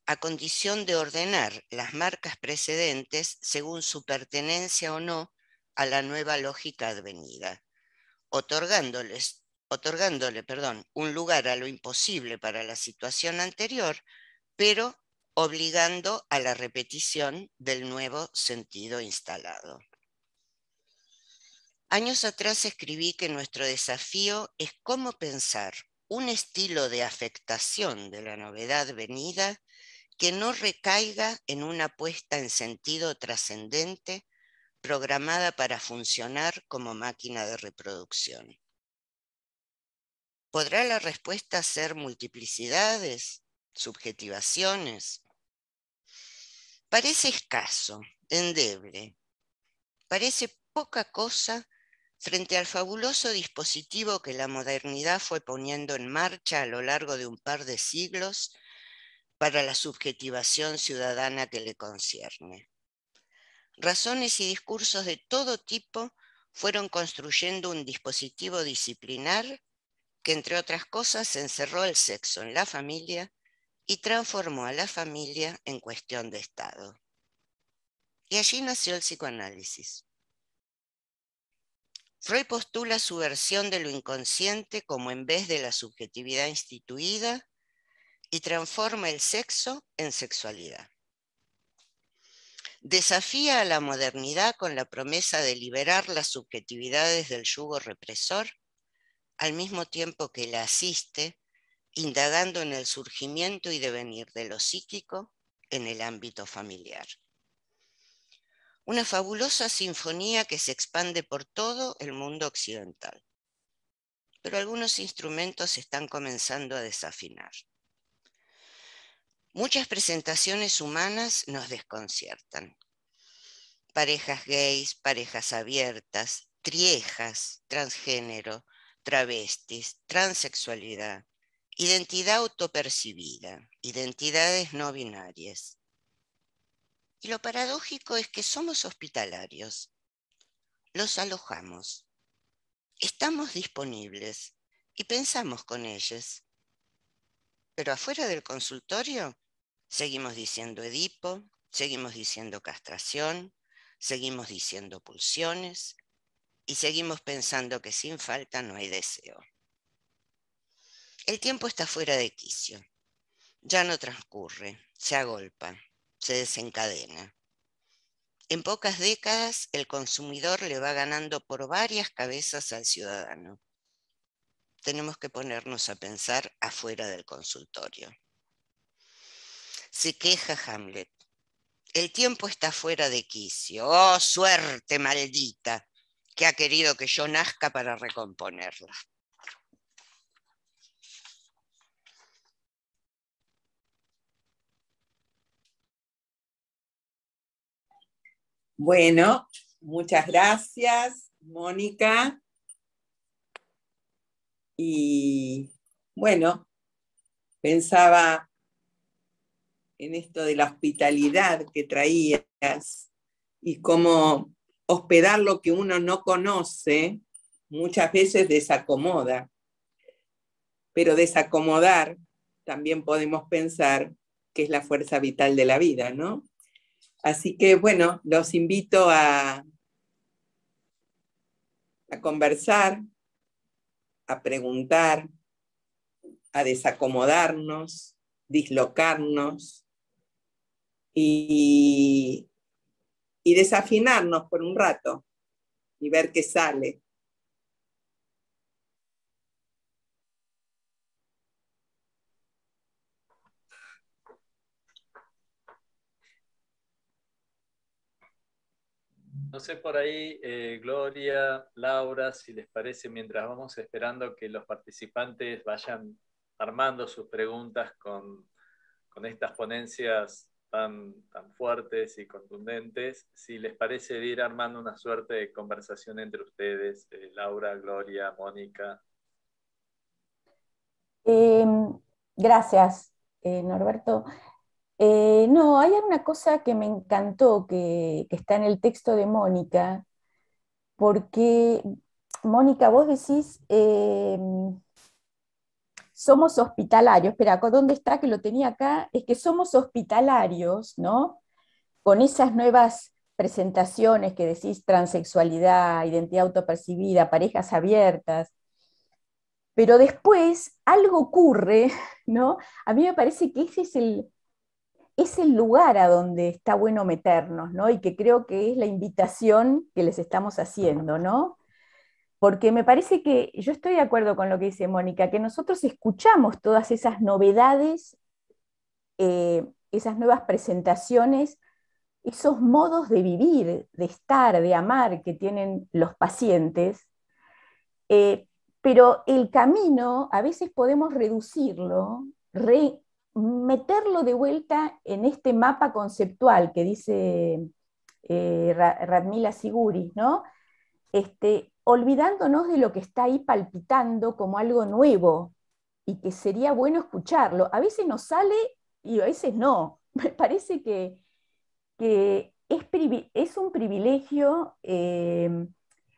a condición de ordenar las marcas precedentes según su pertenencia o no a la nueva lógica advenida, otorgándole un lugar a lo imposible para la situación anterior, pero obligando a la repetición del nuevo sentido instalado. Años atrás escribí que nuestro desafío es cómo pensar un estilo de afectación de la novedad venida que no recaiga en una puesta en sentido trascendente programada para funcionar como máquina de reproducción. ¿Podrá la respuesta ser multiplicidades, subjetivaciones? Parece escaso, endeble, parece poca cosa frente al fabuloso dispositivo que la modernidad fue poniendo en marcha a lo largo de un par de siglos para la subjetivación ciudadana que le concierne. Razones y discursos de todo tipo fueron construyendo un dispositivo disciplinar que, entre otras cosas, encerró el sexo en la familia y transformó a la familia en cuestión de Estado. Y allí nació el psicoanálisis. Freud postula su versión de lo inconsciente como en vez de la subjetividad instituida y transforma el sexo en sexualidad. Desafía a la modernidad con la promesa de liberar las subjetividades del yugo represor, al mismo tiempo que la asiste, indagando en el surgimiento y devenir de lo psíquico en el ámbito familiar. Una fabulosa sinfonía que se expande por todo el mundo occidental. Pero algunos instrumentos están comenzando a desafinar. Muchas presentaciones humanas nos desconciertan. Parejas gays, parejas abiertas, triejas, transgénero, travestis, transexualidad, identidad autopercibida, identidades no binarias. Y lo paradójico es que somos hospitalarios, los alojamos, estamos disponibles y pensamos con ellos. Pero afuera del consultorio seguimos diciendo Edipo, seguimos diciendo castración, seguimos diciendo pulsiones y seguimos pensando que sin falta no hay deseo. El tiempo está fuera de quicio, ya no transcurre, se agolpa, se desencadena. En pocas décadas el consumidor le va ganando por varias cabezas al ciudadano. Tenemos que ponernos a pensar afuera del consultorio. Se queja Hamlet. El tiempo está fuera de quicio. ¡Oh, suerte maldita! Que ha querido que yo nazca para recomponerla. Bueno, muchas gracias, Mónica. Y bueno, pensaba en esto de la hospitalidad que traías y cómo hospedar lo que uno no conoce muchas veces desacomoda. Pero desacomodar también podemos pensar que es la fuerza vital de la vida, ¿no? Así que, bueno, los invito a conversar, a preguntar, a desacomodarnos, dislocarnos y desafinarnos por un rato y ver qué sale. No sé por ahí, Gloria, Laura, si les parece, mientras vamos esperando que los participantes vayan armando sus preguntas con estas ponencias tan fuertes y contundentes, si les parece ir armando una suerte de conversación entre ustedes, Laura, Gloria, Mónica. Gracias, Norberto. No, hay una cosa que me encantó que está en el texto de Mónica, porque, Mónica, vos decís, somos hospitalarios. Espera, ¿dónde está? Que lo tenía acá. Es que somos hospitalarios, ¿no? Con esas nuevas presentaciones que decís, transexualidad, identidad autopercibida, parejas abiertas. Pero después algo ocurre, ¿no? A mí me parece que ese es el lugar a donde está bueno meternos, ¿no? Y que creo que es la invitación que les estamos haciendo, ¿no? Porque me parece que, yo estoy de acuerdo con lo que dice Mónica, que nosotros escuchamos todas esas novedades, esas nuevas presentaciones, esos modos de vivir, de estar, de amar que tienen los pacientes, pero el camino a veces podemos reducirlo, meterlo de vuelta en este mapa conceptual que dice Radmila Siguri, ¿no? Olvidándonos de lo que está ahí palpitando como algo nuevo y que sería bueno escucharlo. A veces nos sale y a veces no. Me parece que es un privilegio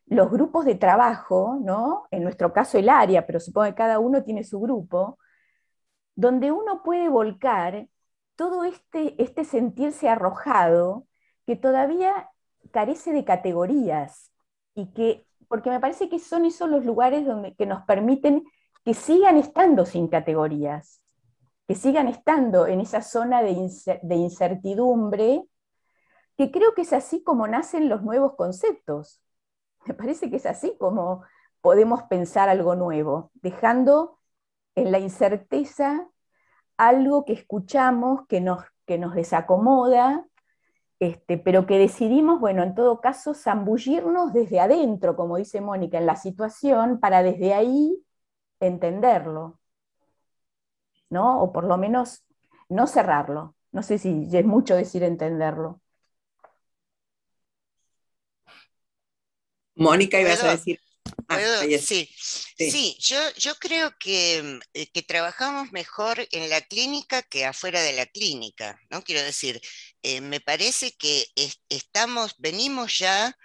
los grupos de trabajo, ¿no? En nuestro caso el área, pero supongo que cada uno tiene su grupo, donde uno puede volcar todo este sentirse arrojado que todavía carece de categorías y que, porque me parece que son esos los lugares que nos permiten que sigan estando sin categorías, que sigan estando en esa zona de incertidumbre, que creo que es así como nacen los nuevos conceptos. Me parece que es así como podemos pensar algo nuevo, dejando en la incerteza algo que escuchamos, que nos desacomoda, pero que decidimos, bueno, en todo caso, zambullirnos desde adentro, como dice Mónica, en la situación, para desde ahí entenderlo, ¿no? O por lo menos no cerrarlo. No sé si es mucho decir entenderlo. Mónica, ibas a decir. Sí, yo creo que trabajamos mejor en la clínica que afuera de la clínica, ¿no? Quiero decir, me parece que venimos ya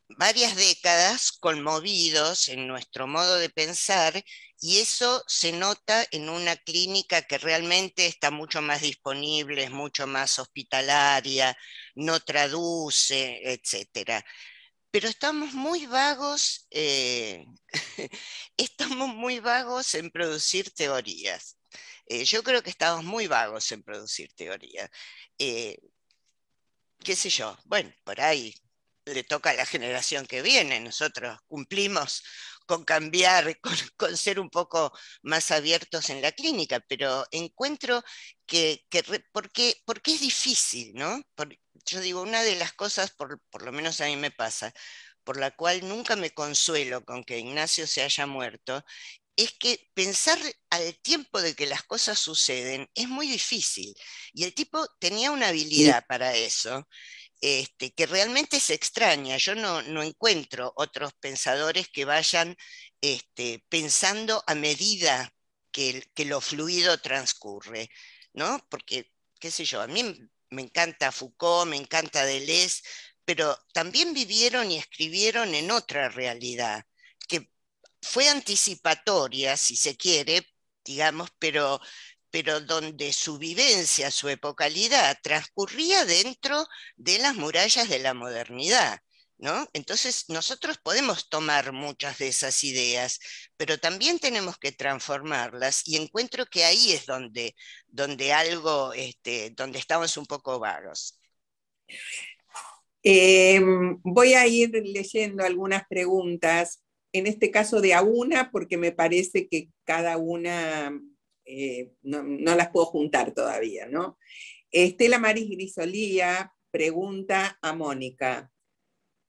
varias décadas conmovidos en nuestro modo de pensar y eso se nota en una clínica que realmente está mucho más disponible, es mucho más hospitalaria, no traduce, etcétera. Pero estamos muy vagos, estamos muy vagos en producir teorías. Yo creo que estamos muy vagos en producir teorías. Qué sé yo, bueno, por ahí le toca a la generación que viene, nosotros cumplimos con cambiar, con ser un poco más abiertos en la clínica, pero encuentro porque es difícil, ¿no? Yo digo, una de las cosas, por lo menos a mí me pasa, por la cual nunca me consuelo con que Ignacio se haya muerto, es que pensar al tiempo de que las cosas suceden es muy difícil. Y el tipo tenía una habilidad para eso, que realmente se extraña. Yo no encuentro otros pensadores que vayan pensando a medida que lo fluido transcurre, ¿no? Porque, qué sé yo, a mí me encanta Foucault, me encanta Deleuze, pero también vivieron y escribieron en otra realidad, que fue anticipatoria, si se quiere, digamos, pero donde su vivencia, su epocalidad, transcurría dentro de las murallas de la modernidad, ¿no? Entonces, nosotros podemos tomar muchas de esas ideas, pero también tenemos que transformarlas, y encuentro que ahí es donde donde estamos un poco vagos. Voy a ir leyendo algunas preguntas, en este caso de a una, porque me parece que cada una no las puedo juntar todavía, ¿no? Estela Maris Grisolía pregunta a Mónica,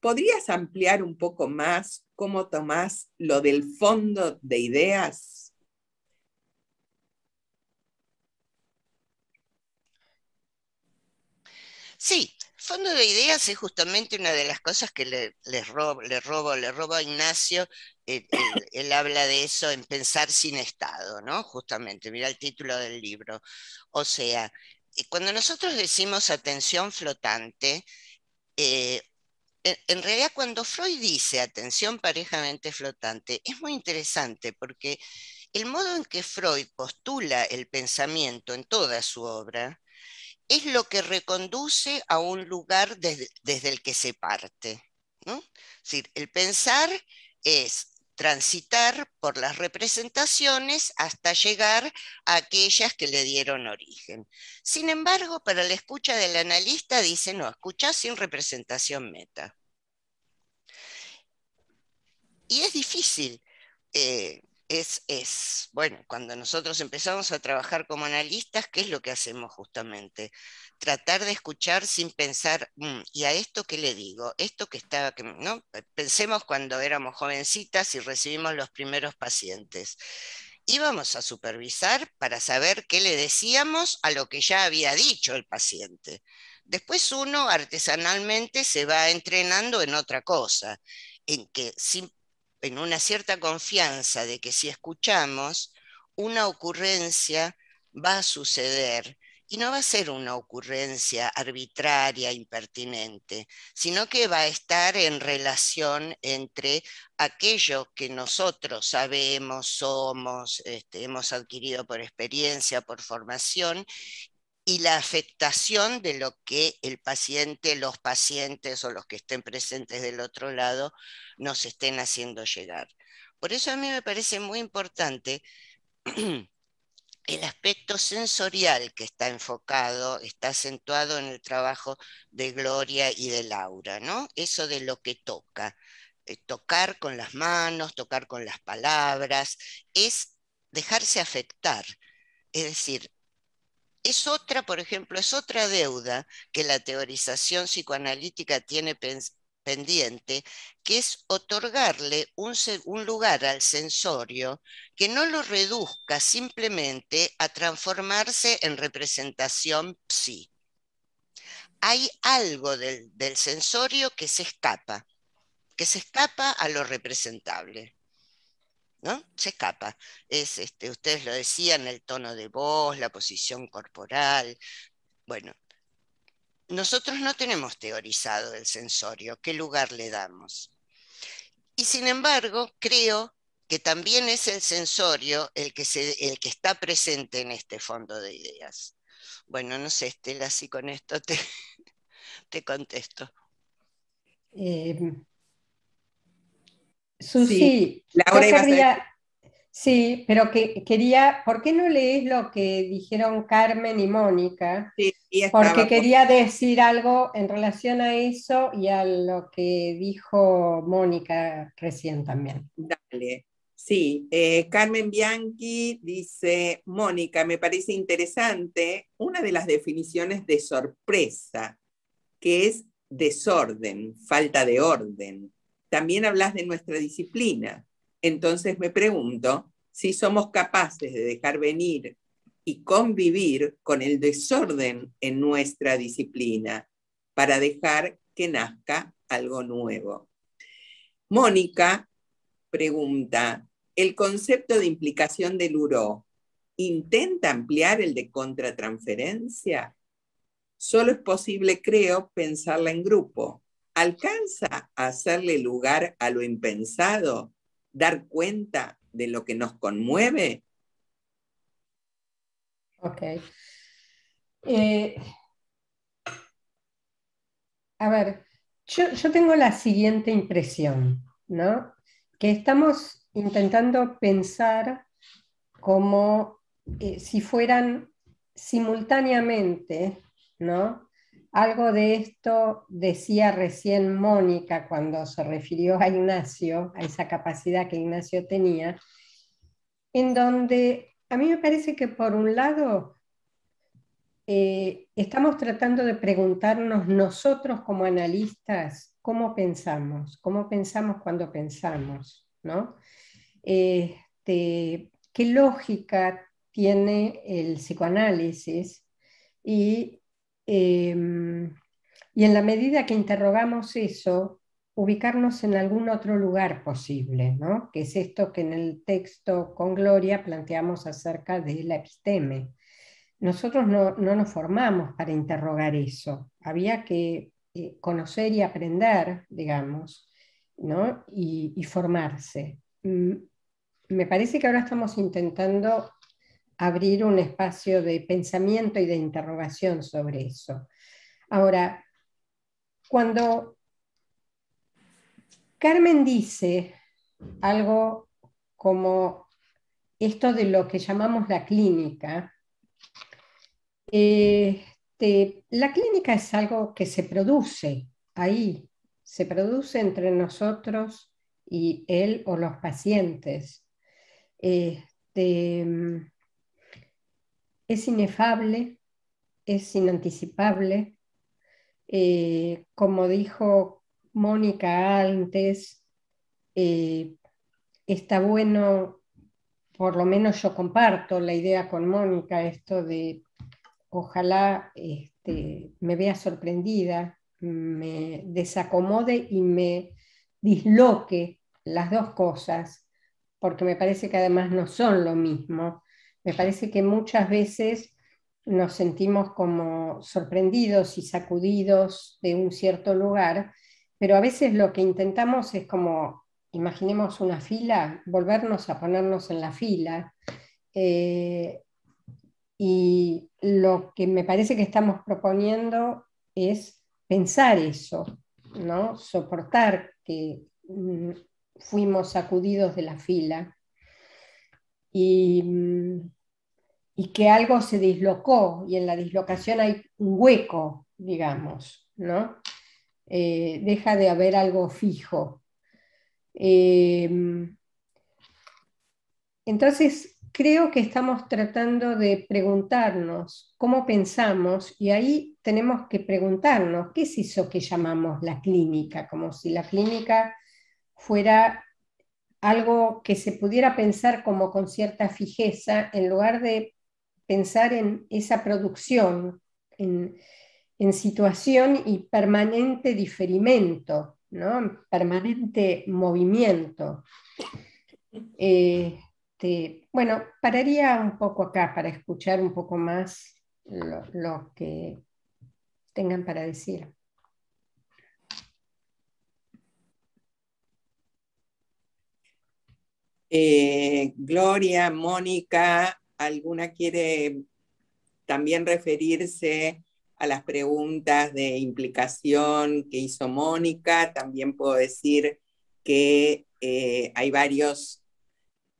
¿podrías ampliar un poco más cómo tomás lo del fondo de ideas? Sí, fondo de ideas es justamente una de las cosas que le robo a Ignacio. Él habla de eso en Pensar sin Estado, ¿no? Justamente, mira el título del libro. O sea, cuando nosotros decimos atención flotante, eh, en realidad cuando Freud dice atención parejamente flotante, es muy interesante porque el modo en que Freud postula el pensamiento en toda su obra es lo que reconduce a un lugar desde el que se parte, ¿no? Es decir, el pensar es transitar por las representaciones hasta llegar a aquellas que le dieron origen. Sin embargo, para la escucha del analista dice, no, escuchá sin representación meta. Y es difícil. Bueno, cuando nosotros empezamos a trabajar como analistas, ¿qué es lo que hacemos justamente? Tratar de escuchar sin pensar, ¿y a esto qué le digo? Esto que está, ¿no? Pensemos cuando éramos jovencitas y recibimos los primeros pacientes. Íbamos a supervisar para saber qué le decíamos a lo que ya había dicho el paciente. Después uno artesanalmente se va entrenando en otra cosa, en que en una cierta confianza de que si escuchamos, una ocurrencia va a suceder y no va a ser una ocurrencia arbitraria, impertinente, sino que va a estar en relación entre aquello que nosotros sabemos, somos, hemos adquirido por experiencia, por formación, y la afectación de lo que el paciente, los pacientes o los que estén presentes del otro lado nos estén haciendo llegar. Por eso a mí me parece muy importante el aspecto sensorial que está enfocado, está acentuado en el trabajo de Gloria y de Laura, ¿no? Eso de lo que toca. Tocar con las manos, tocar con las palabras, es dejarse afectar. Es decir, es otra, por ejemplo, es otra deuda que la teorización psicoanalítica tiene pendiente, que es otorgarle un lugar al sensorio que no lo reduzca simplemente a transformarse en representación psi. Hay algo del sensorio que se escapa a lo representable. ¿No? Se escapa. Ustedes lo decían, el tono de voz, la posición corporal. Bueno, nosotros no tenemos teorizado el sensorio, qué lugar le damos. Y sin embargo, creo que también es el sensorio el que está presente en este fondo de ideas. Bueno, no sé, Estela, si con esto te contesto. Susi, Laura, yo ibas a decir. querría, sí, pero quería, ¿por qué no lees lo que dijeron Carmen y Mónica? Sí, y Porque estaba quería decir algo en relación a eso y a lo que dijo Mónica recién también. Dale. Sí, Carmen Bianchi dice, Mónica, me parece interesante una de las definiciones de sorpresa, que es desorden, falta de orden. También hablas de nuestra disciplina. Entonces me pregunto si somos capaces de dejar venir y convivir con el desorden en nuestra disciplina para dejar que nazca algo nuevo. Mónica pregunta, ¿el concepto de implicación del Luró intenta ampliar el de contratransferencia? Solo es posible, creo, pensarla en grupo. ¿Alcanza a hacerle lugar a lo impensado? ¿Dar cuenta de lo que nos conmueve? Ok. A ver, yo tengo la siguiente impresión, ¿no? Que estamos intentando pensar como si fueran simultáneamente, ¿no? Algo de esto decía recién Mónica cuando se refirió a Ignacio, a esa capacidad que Ignacio tenía, en donde a mí me parece que por un lado estamos tratando de preguntarnos nosotros como analistas cómo pensamos cuando pensamos, ¿no? ¿Qué lógica tiene el psicoanálisis? Y en la medida que interrogamos eso, ubicarnos en algún otro lugar posible, ¿no? Que es esto que en el texto con Gloria planteamos acerca de la episteme. Nosotros no nos formamos para interrogar eso, había que conocer y aprender, digamos, ¿no? Y formarse. Me parece que ahora estamos intentando abrir un espacio de pensamiento y de interrogación sobre eso. Ahora, cuando Carmen dice algo como esto de lo que llamamos la clínica, la clínica es algo que se produce ahí, se produce entre nosotros y él o los pacientes. Es inefable, es inanticipable. Como dijo Mónica antes, está bueno, por lo menos yo comparto la idea con Mónica, esto de ojalá me vea sorprendida, me desacomode y me disloque las dos cosas, porque me parece que además no son lo mismo. Me parece que muchas veces nos sentimos como sorprendidos y sacudidos de un cierto lugar, pero a veces lo que intentamos es como, imaginemos una fila, volvernos a ponernos en la fila, y lo que me parece que estamos proponiendo es pensar eso, ¿no? Soportar que fuimos sacudidos de la fila y que algo se dislocó, y en la dislocación hay un hueco, digamos, ¿no? Deja de haber algo fijo. Entonces, creo que estamos tratando de preguntarnos cómo pensamos, y ahí tenemos que preguntarnos, ¿qué es eso que llamamos la clínica? Como si la clínica fuera algo que se pudiera pensar como con cierta fijeza, en lugar de pensar en esa producción, en situación y permanente diferimento, ¿no? En permanente movimiento. Bueno, pararía un poco acá para escuchar un poco más lo que tengan para decir. Gloria, Mónica, ¿alguna quiere también referirse a las preguntas de implicación que hizo Mónica? También puedo decir que hay varios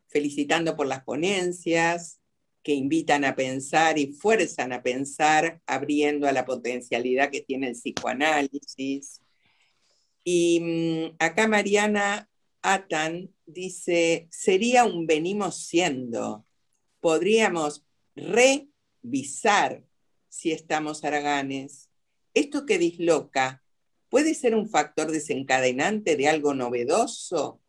felicitando por las ponencias, que invitan a pensar y fuerzan a pensar, abriendo a la potencialidad que tiene el psicoanálisis. Y acá Mariana Atan dice, sería un venimos siendo. Podríamos revisar si estamos haraganes. Esto que disloca, ¿puede ser un factor desencadenante de algo novedoso?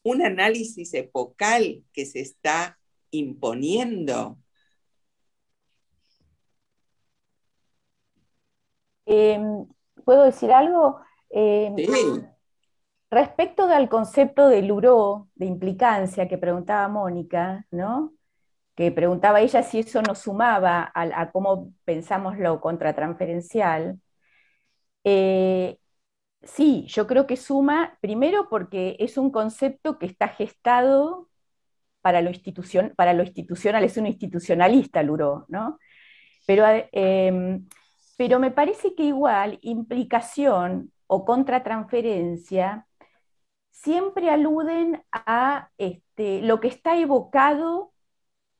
¿Un análisis epocal que se está imponiendo? ¿Puedo decir algo? Sí. Respecto del concepto de Luró, de implicancia, que preguntaba Mónica, ¿no? Que preguntaba ella si eso nos sumaba a cómo pensamos lo contratransferencial. Sí, yo creo que suma, primero porque es un concepto que está gestado para lo institucional, es un institucionalista Luró, ¿no? Pero me parece que igual implicación o contratransferencia siempre aluden a lo que está evocado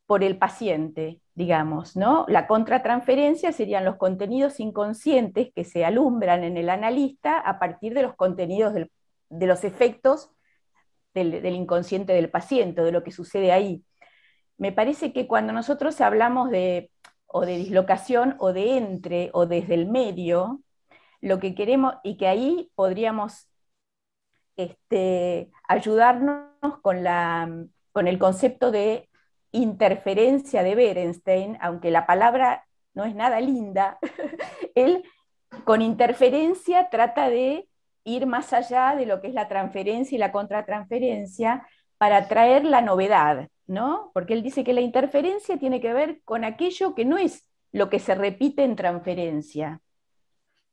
por el paciente, digamos, ¿no? La contratransferencia serían los contenidos inconscientes que se alumbran en el analista a partir de los contenidos de los efectos del inconsciente del paciente, de lo que sucede ahí. Me parece que cuando nosotros hablamos o de dislocación o de entre o desde el medio, lo que queremos, y que ahí podríamos ayudarnos con el concepto de interferencia de Berenstein, aunque la palabra no es nada linda, él con interferencia trata de ir más allá de lo que es la transferencia y la contratransferencia para traer la novedad, ¿no? Porque él dice que la interferencia tiene que ver con aquello que no es lo que se repite en transferencia,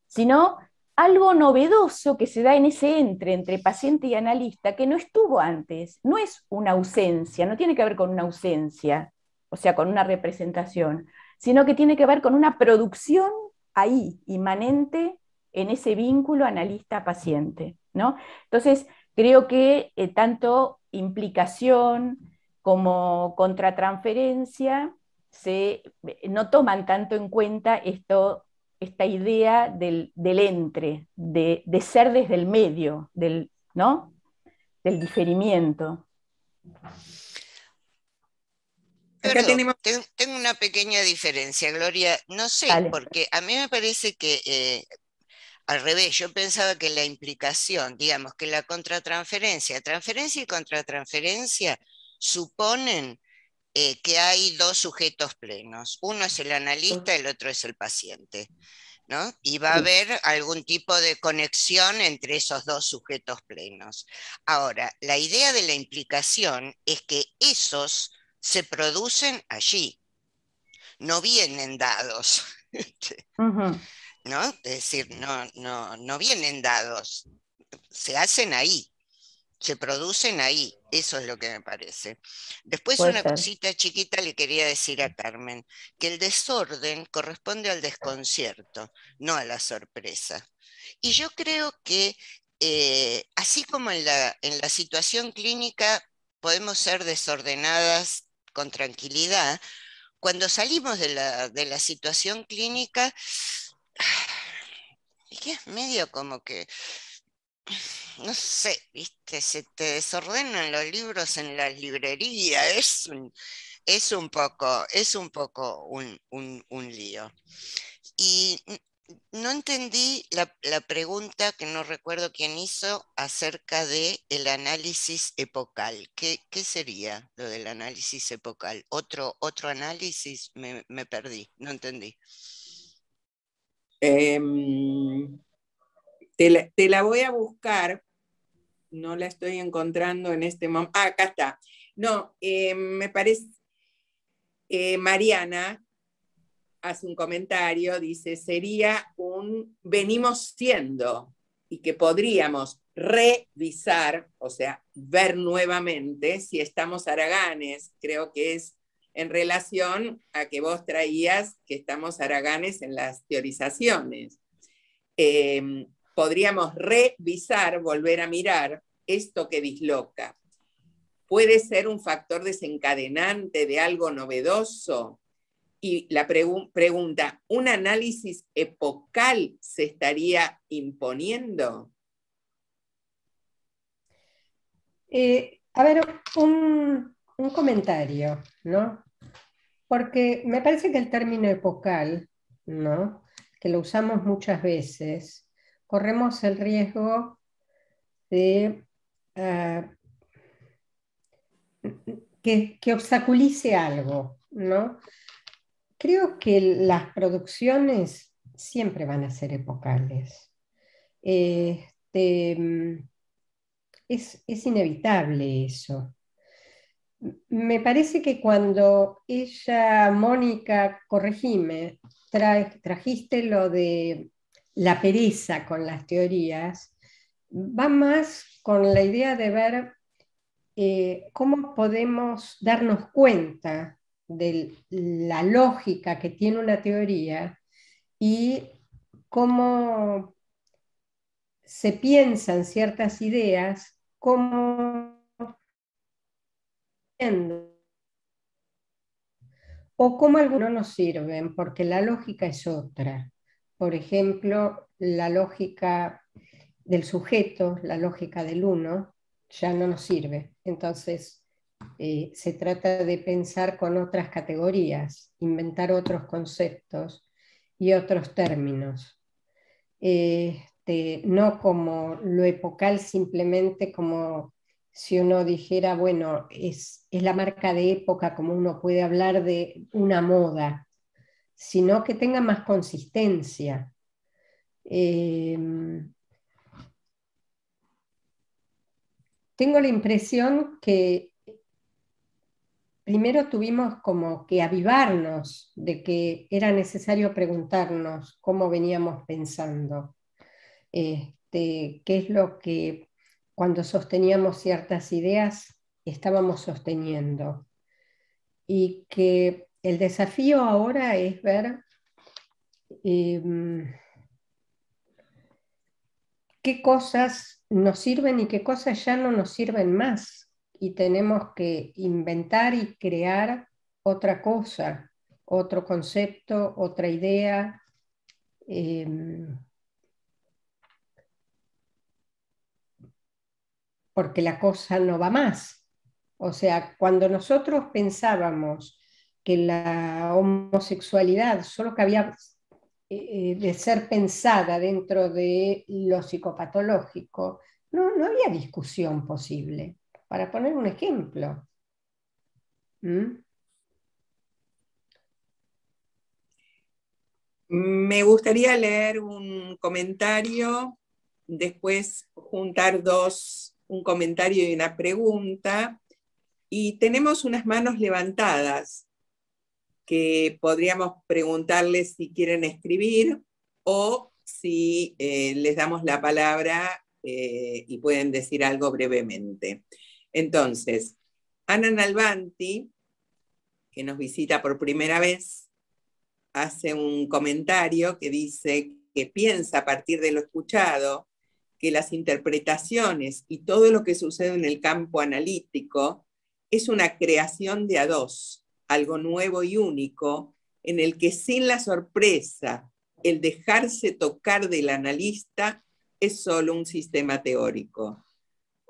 sino algo novedoso que se da en ese entre paciente y analista que no estuvo antes. No es una ausencia, no tiene que ver con una ausencia, o sea, con una representación, sino que tiene que ver con una producción ahí, inmanente en ese vínculo analista-paciente, ¿no? Entonces, creo que tanto implicación como contratransferencia no toman tanto en cuenta esta idea del entre, de ser desde el medio, ¿no? Del diferimiento. Perdón, tengo una pequeña diferencia, Gloria. No sé, Dale. porque a mí me parece que al revés, yo pensaba que la implicación, digamos, que la contratransferencia, transferencia y contratransferencia suponen que hay dos sujetos plenos. Uno es el analista, el otro es el paciente, ¿no? Y va a haber algún tipo de conexión entre esos dos sujetos plenos. Ahora, la idea de la implicación es que esos se producen allí, no vienen dados. ¿No? Es decir, no vienen dados, se hacen ahí, se producen ahí, eso es lo que me parece. Después Puede una ser. cosita chiquita le quería decir a Carmen, que el desorden corresponde al desconcierto, no a la sorpresa. Y yo creo que así como en la situación clínica podemos ser desordenadas con tranquilidad, cuando salimos de la situación clínica, y es medio como que, no sé, ¿viste? Se te desordenan los libros en la librería, es un poco un lío. Y no entendí la pregunta que no recuerdo quién hizo acerca de el análisis epocal. ¿Qué sería lo del análisis epocal? ¿Otro análisis? Me perdí, no entendí. Te la voy a buscar, no la estoy encontrando en este momento. Ah, acá está. No, me parece, Mariana hace un comentario, dice, sería un venimos siendo, y que podríamos revisar, o sea, ver nuevamente si estamos haraganes. Creo que es en relación a que vos traías que estamos haraganes en las teorizaciones. Podríamos revisar, volver a mirar esto que disloca. ¿Puede ser un factor desencadenante de algo novedoso? Y la pregunta, ¿un análisis epocal se estaría imponiendo? A ver, un comentario, ¿no? Porque me parece que el término epocal, ¿no? Que lo usamos muchas veces, corremos el riesgo de que obstaculice algo, ¿no? Creo que las producciones siempre van a ser epocales. Es inevitable eso. Me parece que cuando ella, Mónica, corregime, trajiste lo de la pereza con las teorías, va más con la idea de ver cómo podemos darnos cuenta de la lógica que tiene una teoría y cómo se piensan ciertas ideas como o como algunos no nos sirven, porque la lógica es otra. Por ejemplo, la lógica del sujeto, la lógica del uno, ya no nos sirve. Entonces, se trata de pensar con otras categorías, inventar otros conceptos y otros términos. no como lo epocal simplemente como si uno dijera, bueno, es la marca de época, como uno puede hablar de una moda, sino que tenga más consistencia. Tengo la impresión que primero tuvimos como que avivarnos de que era necesario preguntarnos cómo veníamos pensando, qué es lo que cuando sosteníamos ciertas ideas estábamos sosteniendo. Y que el desafío ahora es ver qué cosas nos sirven y qué cosas ya no nos sirven más. Y tenemos que inventar y crear otra cosa, otro concepto, otra idea. Porque la cosa no va más. O sea, cuando nosotros pensábamos que la homosexualidad solo cabía de ser pensada dentro de lo psicopatológico, no había discusión posible. Para poner un ejemplo. Me gustaría leer un comentario, después juntar un comentario y una pregunta. Y tenemos unas manos levantadas que podríamos preguntarles si quieren escribir o si les damos la palabra y pueden decir algo brevemente. Entonces, Ana Nalbanti, que nos visita por primera vez, hace un comentario que dice que piensa a partir de lo escuchado que las interpretaciones y todo lo que sucede en el campo analítico es una creación de a dos, algo nuevo y único, en el que sin la sorpresa, el dejarse tocar del analista es solo un sistema teórico.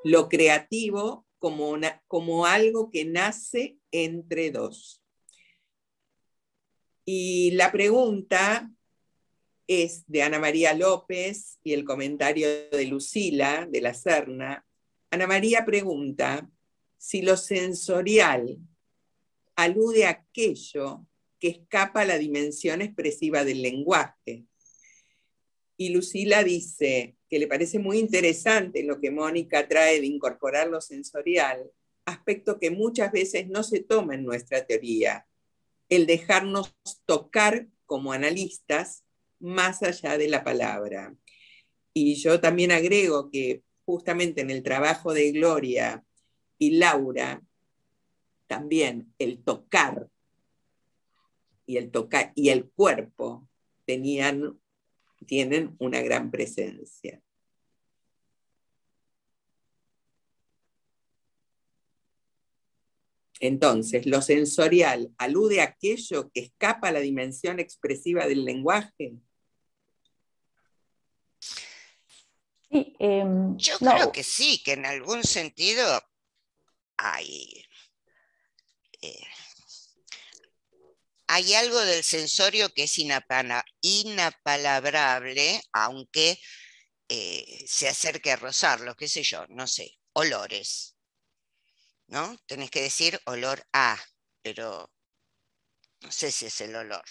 Lo creativo como algo que nace entre dos. Y la pregunta es de Ana María López y el comentario de Lucila, de la Serna. Ana María pregunta si lo sensorial alude a aquello que escapa a la dimensión expresiva del lenguaje. Y Lucila dice que le parece muy interesante lo que Mónica trae de incorporar lo sensorial, aspecto que muchas veces no se toma en nuestra teoría, el dejarnos tocar como analistas más allá de la palabra. Y yo también agrego que justamente en el trabajo de Gloria y Laura, también el tocar y el cuerpo tienen una gran presencia. Entonces, lo sensorial alude a aquello que escapa a la dimensión expresiva del lenguaje. Sí, yo creo que sí, que en algún sentido hay algo del sensorio que es inapalabrable, aunque se acerque a rozarlo, qué sé yo, no sé, olores, ¿no? Tenés que decir olor a, pero no sé si es el olor.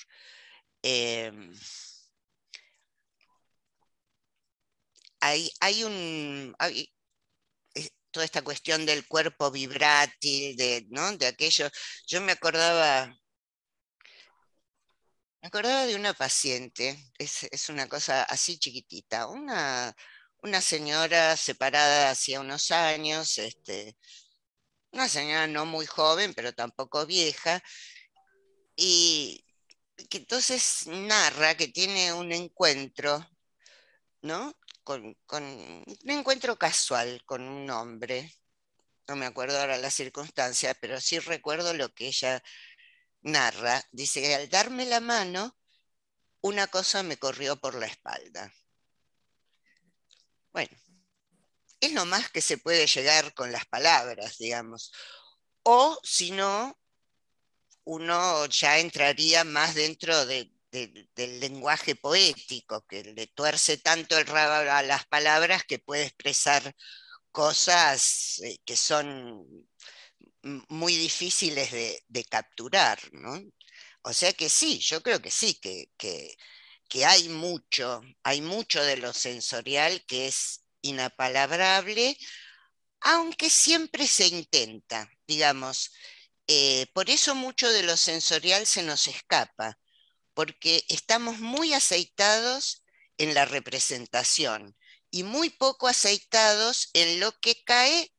Hay toda esta cuestión del cuerpo vibrátil, ¿no? De aquello. Yo me acordaba de una paciente, es una cosa así chiquitita, una señora separada hacía unos años, una señora no muy joven, pero tampoco vieja, y que entonces narra que tiene un encuentro, ¿no? Con un encuentro casual con un hombre. No me acuerdo ahora la circunstancia, pero sí recuerdo lo que ella narra. Dice que al darme la mano, una cosa me corrió por la espalda. Bueno, es lo más que se puede llegar con las palabras, digamos. O si no, uno ya entraría más dentro de del lenguaje poético, que le tuerce tanto el rabo a las palabras que puede expresar cosas que son muy difíciles de capturar, ¿no? O sea que sí, yo creo que sí, que hay mucho de lo sensorial que es inapalabrable, aunque siempre se intenta, digamos. Por eso mucho de lo sensorial se nos escapa, porque estamos muy aceitados en la representación y muy poco aceitados en lo que cae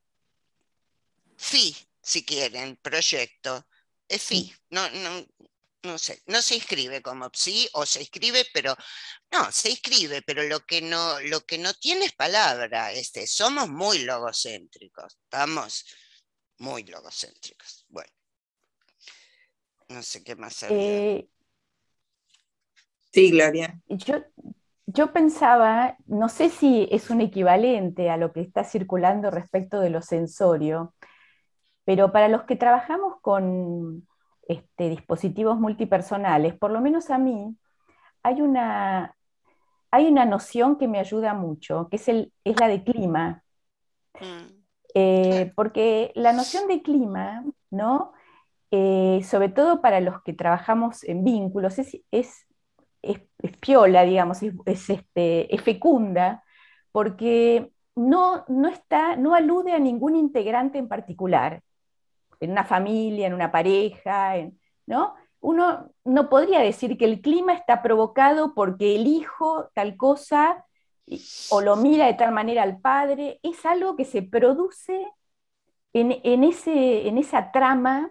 si quieren, proyecto, es no sé, no se inscribe como psi o se inscribe, pero no, se inscribe, pero lo que no tiene es palabra, somos muy logocéntricos, estamos muy logocéntricos. Bueno, no sé qué más había. Sí, Gloria. Yo pensaba, no sé si es un equivalente a lo que está circulando respecto de lo sensorio, pero para los que trabajamos con dispositivos multipersonales, por lo menos a mí, hay una noción que me ayuda mucho, que es la de clima. Claro. Porque la noción de clima, ¿no? Sobre todo para los que trabajamos en vínculos, es piola, digamos, es fecunda, porque no alude a ningún integrante en particular, en una familia, en una pareja, ¿no? Uno no podría decir que el clima está provocado porque el hijo tal cosa o lo mira de tal manera al padre, es algo que se produce en esa trama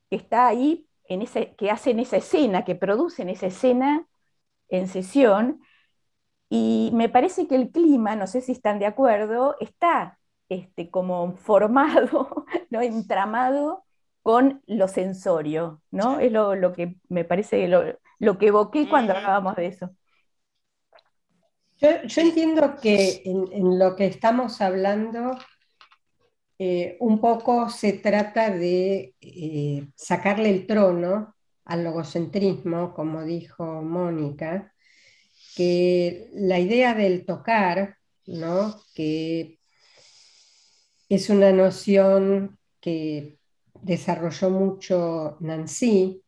que está ahí, que hacen esa escena, que producen esa escena en sesión, y me parece que el clima, no sé si están de acuerdo, está como formado, ¿no? Entramado con lo sensorio, ¿no? Es lo que me parece, lo que evoqué cuando hablábamos de eso. Yo entiendo que en lo que estamos hablando, un poco se trata de sacarle el trono al logocentrismo, como dijo Mónica, que la idea del tocar, ¿no? Que es una noción que desarrolló mucho Nancy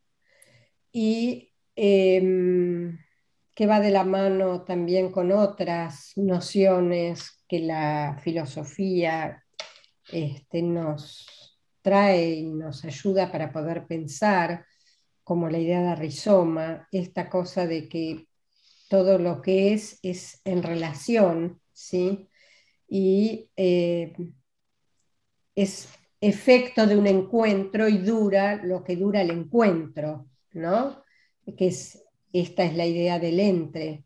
y que va de la mano también con otras nociones que la filosofía nos trae y nos ayuda para poder pensar, como la idea de rizoma, esta cosa de que todo lo que es en relación, ¿sí? Y es efecto de un encuentro y dura lo que dura el encuentro, ¿no? Esta es la idea del entre.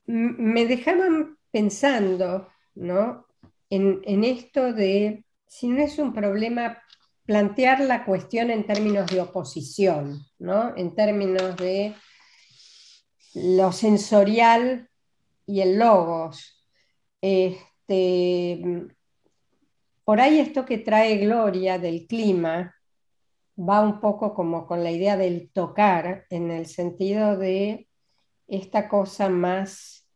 Me dejaban pensando, ¿no? En esto de si no es un problema plantear la cuestión en términos de oposición, ¿no? En términos de lo sensorial y el logos. Por ahí esto que trae Gloria del clima va un poco como con la idea del tocar, en el sentido de esta cosa más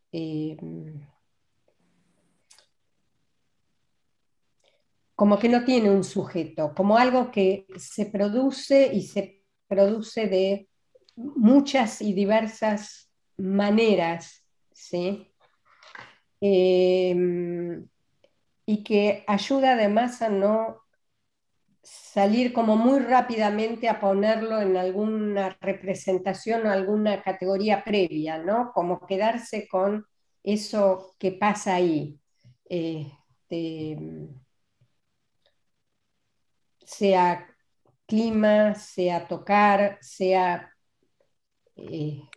como que no tiene un sujeto, como algo que se produce y se produce de muchas y diversas maneras, ¿sí? Y que ayuda además a no salir como muy rápidamente a ponerlo en alguna representación o alguna categoría previa, ¿no? Como quedarse con eso que pasa ahí. Sea clima, sea tocar, sea y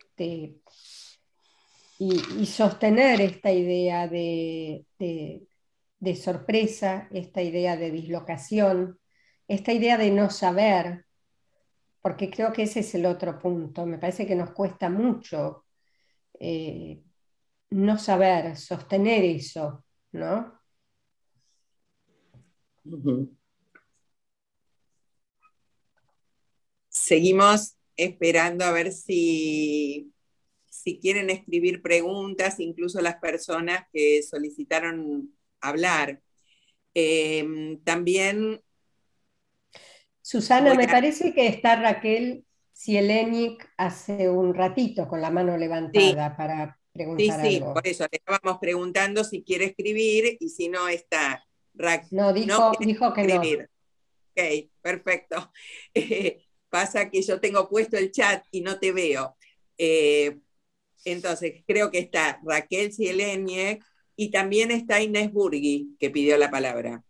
sostener esta idea de sorpresa, esta idea de dislocación, esta idea de no saber, porque creo que ese es el otro punto. Me parece que nos cuesta mucho no saber, sostener eso, ¿no? seguimos esperando a ver si quieren escribir preguntas, incluso las personas que solicitaron hablar. También... Susana, me parece que está Raquel Cielenik hace un ratito con la mano levantada para preguntar algo. Por eso le estábamos preguntando si quiere escribir y si no está. No, dijo que no. Ok, perfecto. Pasa que yo tengo puesto el chat y no te veo. Entonces, creo que está Raquel Cielenik y también está Inés Burgui, que pidió la palabra.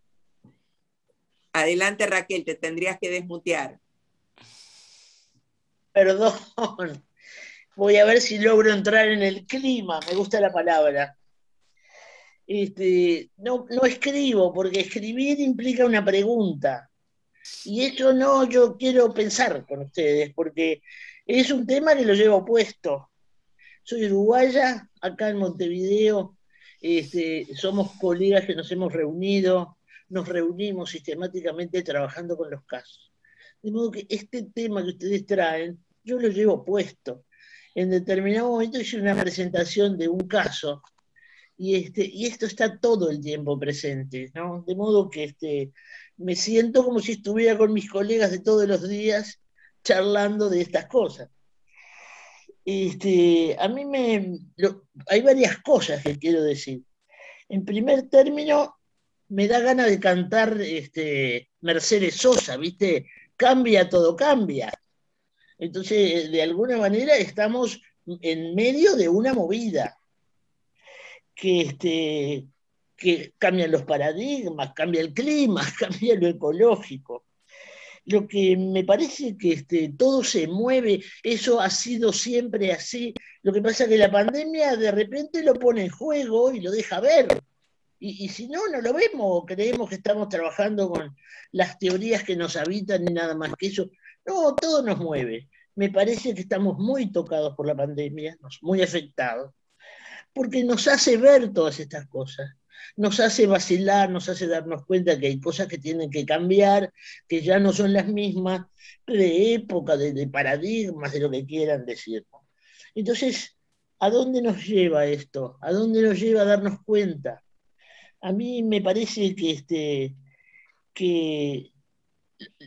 Adelante, Raquel, te tendrías que desmutear. Perdón, voy a ver si logro entrar en el clima, me gusta la palabra. No escribo, porque escribir implica una pregunta. Y eso no, yo quiero pensar con ustedes, porque es un tema que lo llevo puesto. Soy uruguaya, acá en Montevideo, somos colegas que nos hemos reunido, nos reunimos sistemáticamente trabajando con los casos. De modo que este tema que ustedes traen, yo lo llevo puesto. En determinado momento hice una presentación de un caso, y esto está todo el tiempo presente, ¿no? De modo que me siento como si estuviera con mis colegas de todos los días charlando de estas cosas. A mí hay varias cosas que quiero decir. En primer término, me da ganas de cantar Mercedes Sosa, ¿viste? Cambia, todo cambia. Entonces, de alguna manera estamos en medio de una movida que cambian los paradigmas, cambia el clima, cambia lo ecológico. Lo que me parece que todo se mueve, eso ha sido siempre así. Lo que pasa es que la pandemia de repente lo pone en juego y lo deja ver. Y si no, no lo vemos, creemos que estamos trabajando con las teorías que nos habitan y nada más que eso. No, todo nos mueve. Me parece que estamos muy tocados por la pandemia, muy afectados, porque nos hace ver todas estas cosas. Nos hace vacilar, nos hace darnos cuenta que hay cosas que tienen que cambiar, que ya no son las mismas, de época, de paradigmas, de lo que quieran decir. Entonces, ¿a dónde nos lleva esto? ¿A dónde nos lleva a darnos cuenta? A mí me parece que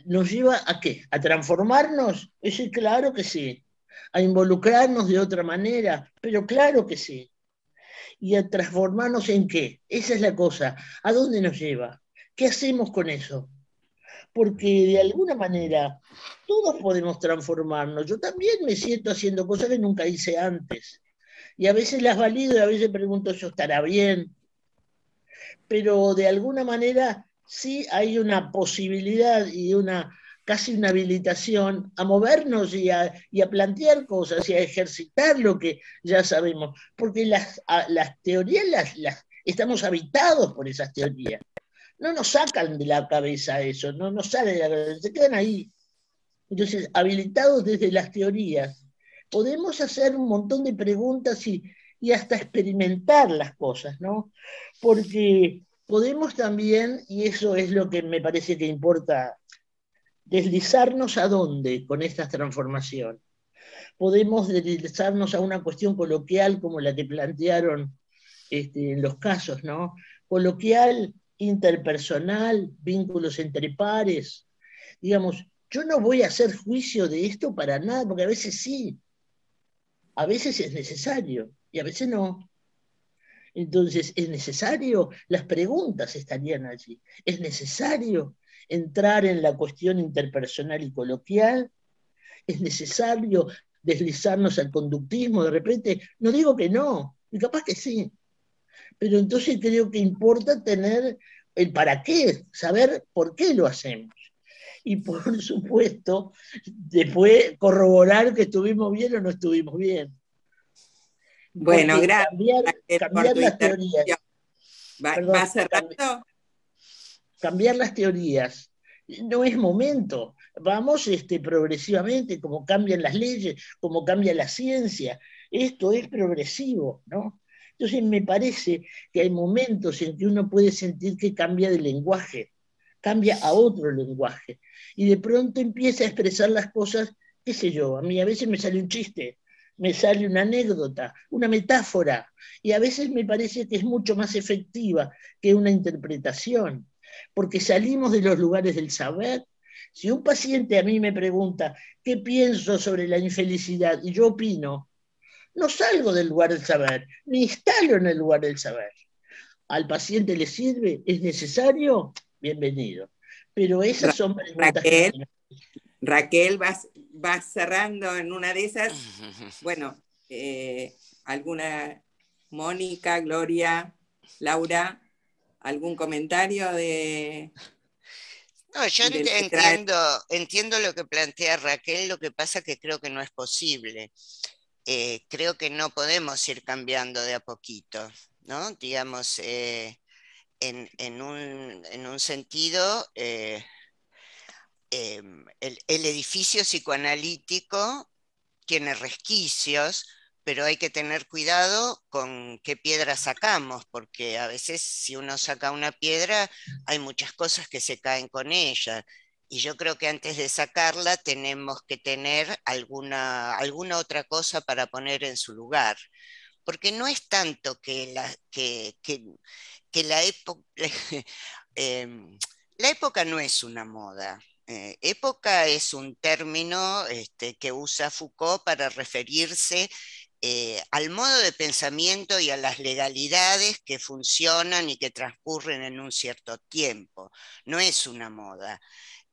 nos lleva ¿a qué? ¿A transformarnos? Eso claro que sí. ¿A involucrarnos de otra manera? Pero claro que sí. ¿Y a transformarnos en qué? Esa es la cosa. ¿A dónde nos lleva? ¿Qué hacemos con eso? Porque de alguna manera todos podemos transformarnos. Yo también me siento haciendo cosas que nunca hice antes. Y a veces las valido y a veces pregunto, ¿eso estará bien? Pero de alguna manera sí hay una posibilidad y casi una habilitación a movernos y a plantear cosas y a ejercitar lo que ya sabemos, porque las teorías estamos habitados por esas teorías. No nos sacan de la cabeza eso, no nos sale de la cabeza, se quedan ahí. Entonces, habilitados desde las teorías, podemos hacer un montón de preguntas y hasta experimentar las cosas, ¿no? Porque podemos también, y eso es lo que me parece que importa, deslizarnos a dónde con esta transformación. Podemos deslizarnos a una cuestión coloquial como la que plantearon en los casos, ¿no? Coloquial, interpersonal, vínculos entre pares. Digamos, yo no voy a hacer juicio de esto para nada, porque a veces sí, a veces es necesario y a veces no. Entonces, ¿es necesario? Las preguntas estarían allí. ¿Es necesario entrar en la cuestión interpersonal y coloquial? ¿Es necesario deslizarnos al conductismo de repente? No digo que no, y capaz que sí. Pero entonces creo que importa tener el para qué, saber por qué lo hacemos. Y por supuesto, después corroborar que estuvimos bien o no estuvimos bien. Bueno, porque gracias. cambiar las teorías. ¿Va cerrando? Cambiar las teorías. No es momento. Vamos progresivamente, como cambian las leyes, como cambia la ciencia. Esto es progresivo, ¿no? Entonces me parece que hay momentos en que uno puede sentir que cambia de lenguaje, cambia a otro lenguaje, y de pronto empieza a expresar las cosas, qué sé yo, a mí a veces me sale un chiste, me sale una anécdota, una metáfora, y a veces me parece que es mucho más efectiva que una interpretación, porque salimos de los lugares del saber. Si un paciente a mí me pregunta qué pienso sobre la infelicidad y yo opino, no salgo del lugar del saber, ni instalo en el lugar del saber. ¿Al paciente le sirve? ¿Es necesario? Bienvenido. Pero esas son preguntas Raquel, que... Raquel, vas cerrando en una de esas. Bueno, alguna, Mónica, Gloria, Laura, ¿algún comentario de...? No, yo entiendo lo que plantea Raquel, lo que pasa que creo que no es posible. Creo que no podemos ir cambiando de a poquito, ¿no? Digamos, en un sentido, el edificio psicoanalítico tiene resquicios, pero hay que tener cuidado con qué piedra sacamos, porque a veces si uno saca una piedra, hay muchas cosas que se caen con ella. Y yo creo que antes de sacarla tenemos que tener alguna otra cosa para poner en su lugar. Porque no es tanto que la época, la época no es una moda. Época es un término que usa Foucault para referirse al modo de pensamiento y a las legalidades que funcionan y que transcurren en un cierto tiempo. No es una moda.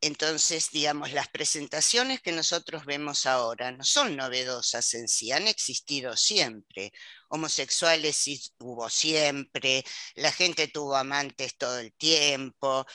Entonces, digamos, las presentaciones que nosotros vemos ahora no son novedosas en sí, han existido siempre. Homosexuales sí hubo siempre, la gente tuvo amantes todo el tiempo,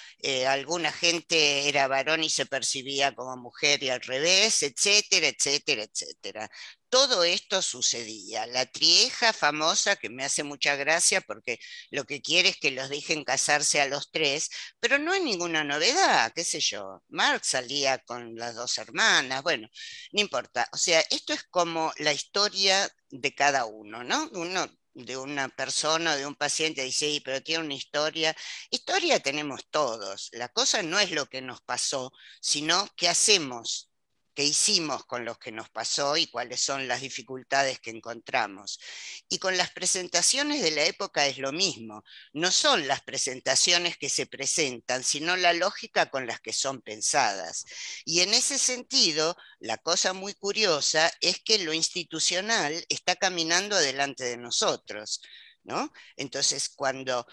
alguna gente era varón y se percibía como mujer y al revés, etcétera, etcétera, etcétera. Todo esto sucedía. La trieja famosa, que me hace mucha gracia porque lo que quiere es que los dejen casarse a los tres, pero no es ninguna novedad, qué sé yo. Marx salía con las dos hermanas, bueno, no importa. O sea, esto es como la historia de cada uno, ¿no? Uno de una persona, de un paciente, dice, sí, pero tiene una historia. Historia tenemos todos. La cosa no es lo que nos pasó, sino qué hacemos, qué hicimos con lo que nos pasó y cuáles son las dificultades que encontramos. Y con las presentaciones de la época es lo mismo. No son las presentaciones que se presentan, sino la lógica con las que son pensadas. Y en ese sentido, la cosa muy curiosa es que lo institucional está caminando adelante de nosotros, ¿no? Entonces, cuando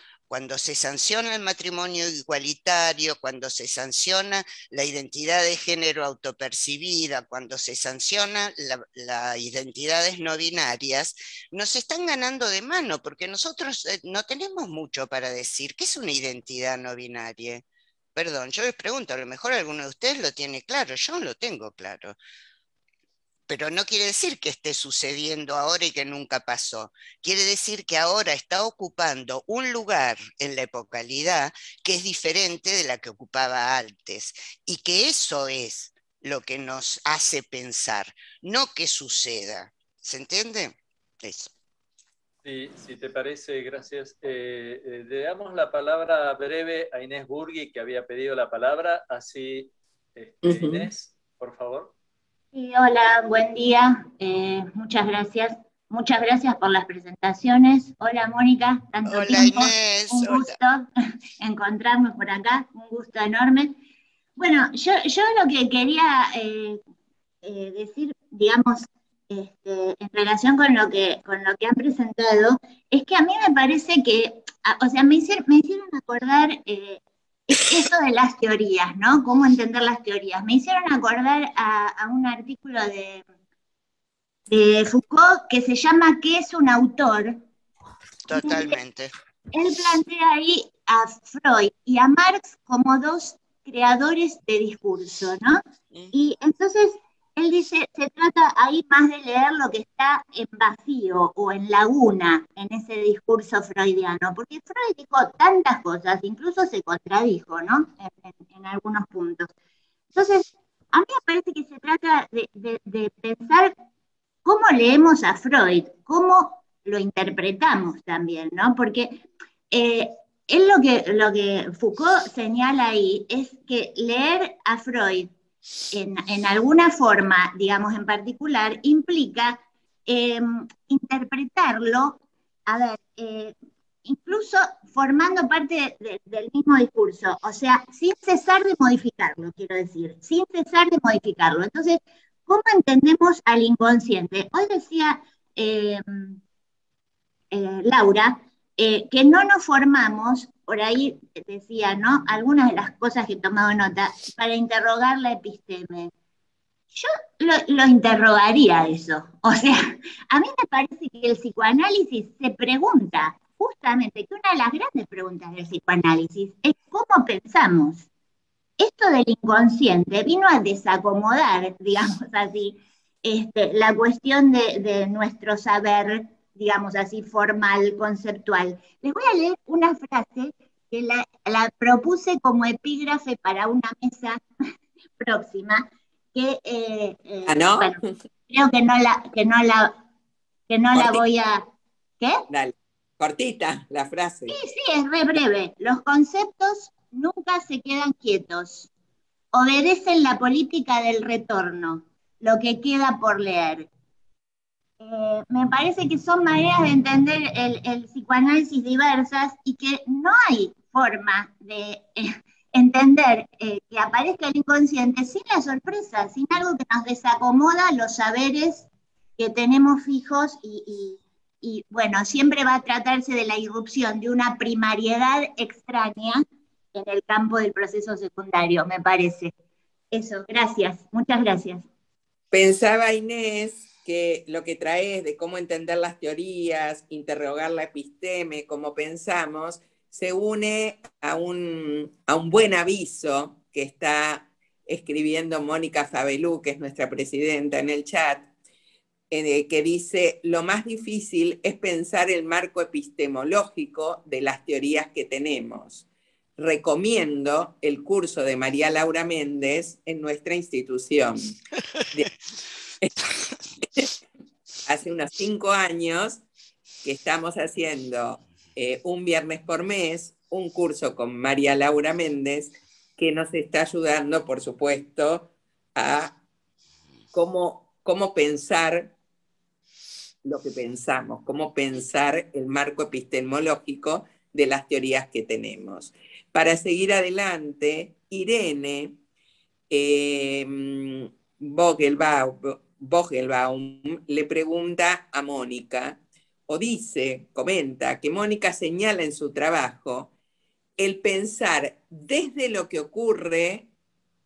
se sanciona el matrimonio igualitario, cuando se sanciona la identidad de género autopercibida, cuando se sanciona las identidades no binarias, nos están ganando de mano, porque nosotros no tenemos mucho para decir. ¿Qué es una identidad no binaria? Perdón, yo les pregunto, a lo mejor alguno de ustedes lo tiene claro, yo no lo tengo claro. Pero no quiere decir que esté sucediendo ahora y que nunca pasó. Quiere decir que ahora está ocupando un lugar en la epocalidad que es diferente de la que ocupaba antes. Y que eso es lo que nos hace pensar, no que suceda. ¿Se entiende? Eso. Sí, si te parece, gracias. Le damos la palabra breve a Inés Burgui, que había pedido la palabra. Así, Inés, por favor. Sí, hola, buen día. Muchas gracias. Muchas gracias por las presentaciones. Hola, Mónica, tanto hola, tiempo. Inés. Un gusto encontrarnos por acá, un gusto enorme. Bueno, yo lo que quería decir, digamos, en relación con lo que han presentado, es que a mí me parece que, o sea, me hicieron acordar esto de las teorías, ¿no? Cómo entender las teorías. Me hicieron acordar a un artículo de Foucault que se llama ¿Qué es un autor? Totalmente. Él plantea ahí a Freud y a Marx como dos creadores de discurso, ¿no? Y entonces él dice, se trata ahí más de leer lo que está en vacío o en laguna en ese discurso freudiano, porque Freud dijo tantas cosas, incluso se contradijo, ¿no? En algunos puntos. Entonces, a mí me parece que se trata de pensar cómo leemos a Freud, cómo lo interpretamos también, ¿no? Porque lo que Foucault señala ahí es que leer a Freud en alguna forma, digamos en particular, implica interpretarlo, a ver, incluso formando parte del mismo discurso, o sea, sin cesar de modificarlo, quiero decir, sin cesar de modificarlo. Entonces, ¿cómo entendemos al inconsciente? Hoy decía Laura, que no nos formamos, por ahí decía, ¿no? Algunas de las cosas que he tomado nota, para interrogar la episteme. Yo lo interrogaría eso. O sea, a mí me parece que el psicoanálisis se pregunta, justamente, que una de las grandes preguntas del psicoanálisis es cómo pensamos. Esto del inconsciente vino a desacomodar, digamos así, la cuestión de nuestro saber, digamos así, formal, conceptual. Les voy a leer una frase que la propuse como epígrafe para una mesa próxima, que ¿no? bueno, creo que no la voy a... ¿Qué? Dale, cortita la frase. Sí, es re breve. Los conceptos nunca se quedan quietos. Obedecen la política del retorno, lo que queda por leer. Me parece que son maneras de entender el psicoanálisis diversas y que no hay forma de entender que aparezca el inconsciente sin la sorpresa, sin algo que nos desacomoda los saberes que tenemos fijos y bueno, siempre va a tratarse de la irrupción de una primariedad extraña en el campo del proceso secundario, me parece. Eso, gracias, muchas gracias. Pensaba Inés que lo que traes de cómo entender las teorías, interrogar la episteme, cómo pensamos, se une a un buen aviso que está escribiendo Mónica Fabelú, que es nuestra presidenta, en el chat, que dice: lo más difícil es pensar el marco epistemológico de las teorías que tenemos. Recomiendo el curso de María Laura Méndez en nuestra institución. Hace unos 5 años que estamos haciendo un viernes por mes un curso con María Laura Méndez que nos está ayudando, por supuesto, a cómo pensar lo que pensamos, cómo pensar el marco epistemológico de las teorías que tenemos. Para seguir adelante, Irene Vogelbaum le pregunta a Mónica, o dice, comenta, que Mónica señala en su trabajo el pensar desde lo que ocurre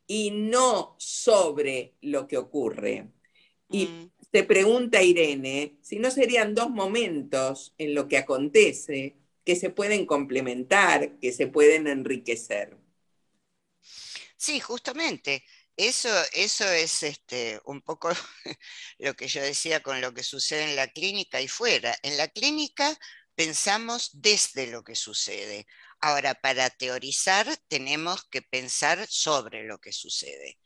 y no sobre lo que ocurre. Y se pregunta Irene si no serían 2 momentos en lo que acontece que se pueden complementar, que se pueden enriquecer. Sí, justamente. Eso es un poco lo que yo decía con lo que sucede en la clínica y fuera. En la clínica pensamos desde lo que sucede. Ahora, para teorizar tenemos que pensar sobre lo que sucede.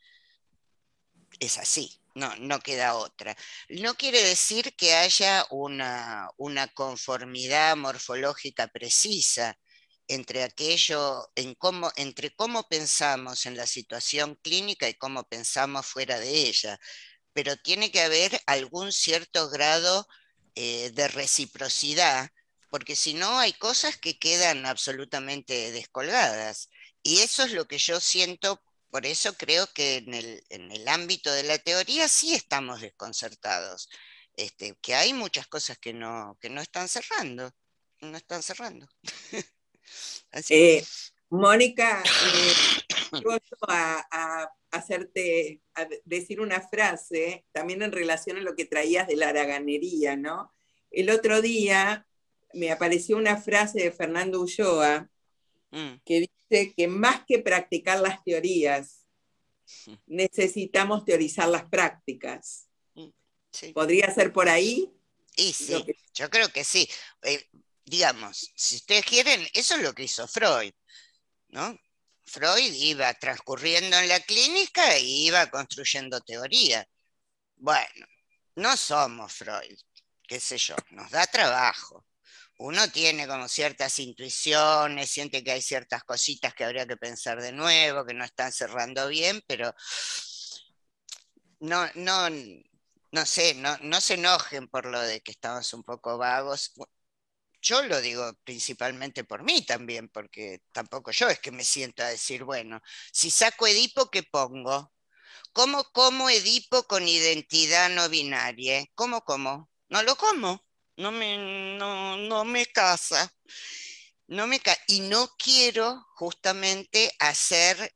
Es así, no queda otra. No quiere decir que haya una conformidad morfológica precisa entre aquello, entre cómo pensamos en la situación clínica y cómo pensamos fuera de ella, pero tiene que haber algún cierto grado de reciprocidad, porque si no hay cosas que quedan absolutamente descolgadas. Y eso es lo que yo siento. Por eso creo que en el ámbito de la teoría sí estamos desconcertados, que hay muchas cosas que no están cerrando, no están cerrando. Mónica, voy a hacerte, a decir una frase, también en relación a lo que traías de la haraganería, ¿no? El otro día me apareció una frase de Fernando Ulloa, que dice que más que practicar las teorías, necesitamos teorizar las prácticas. Sí. ¿Podría ser por ahí? Y sí, yo creo que sí. Digamos, si ustedes quieren, eso es lo que hizo Freud, ¿no? Freud iba transcurriendo en la clínica y iba construyendo teoría. Bueno, no somos Freud, qué sé yo, nos da trabajo. uno tiene como ciertas intuiciones, siente que hay ciertas cositas que habría que pensar de nuevo, que no están cerrando bien, pero no, no, no sé, no se enojen por lo de que estamos un poco vagos. Yo lo digo principalmente por mí también, porque tampoco yo es que me siento a decir, bueno, si saco Edipo, ¿qué pongo? ¿Cómo como Edipo con identidad no binaria? ¿Cómo? No lo como, no me casa. Y no quiero justamente hacer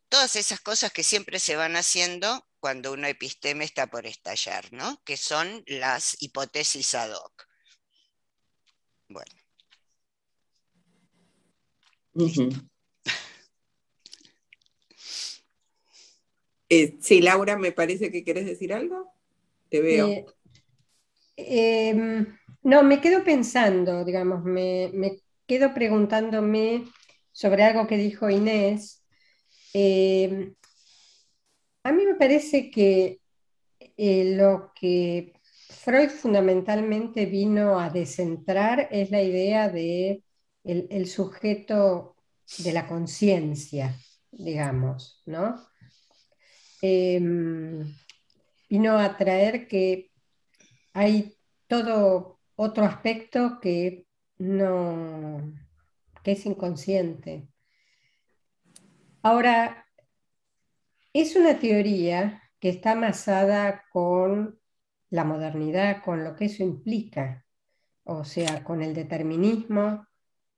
todas esas cosas que siempre se van haciendo cuando una episteme está por estallar, ¿no? Que son las hipótesis ad hoc. Bueno. Sí, Laura, me parece que querés decir algo. Te veo. No, me quedo pensando, digamos, me quedo preguntándome sobre algo que dijo Inés. A mí me parece que lo que Freud fundamentalmente vino a descentrar es la idea de el sujeto de la conciencia, digamos, ¿no? Vino a traer que hay todo otro aspecto que no, que es inconsciente. Ahora, es una teoría que está amasada con la modernidad, con lo que eso implica, o sea, con el determinismo,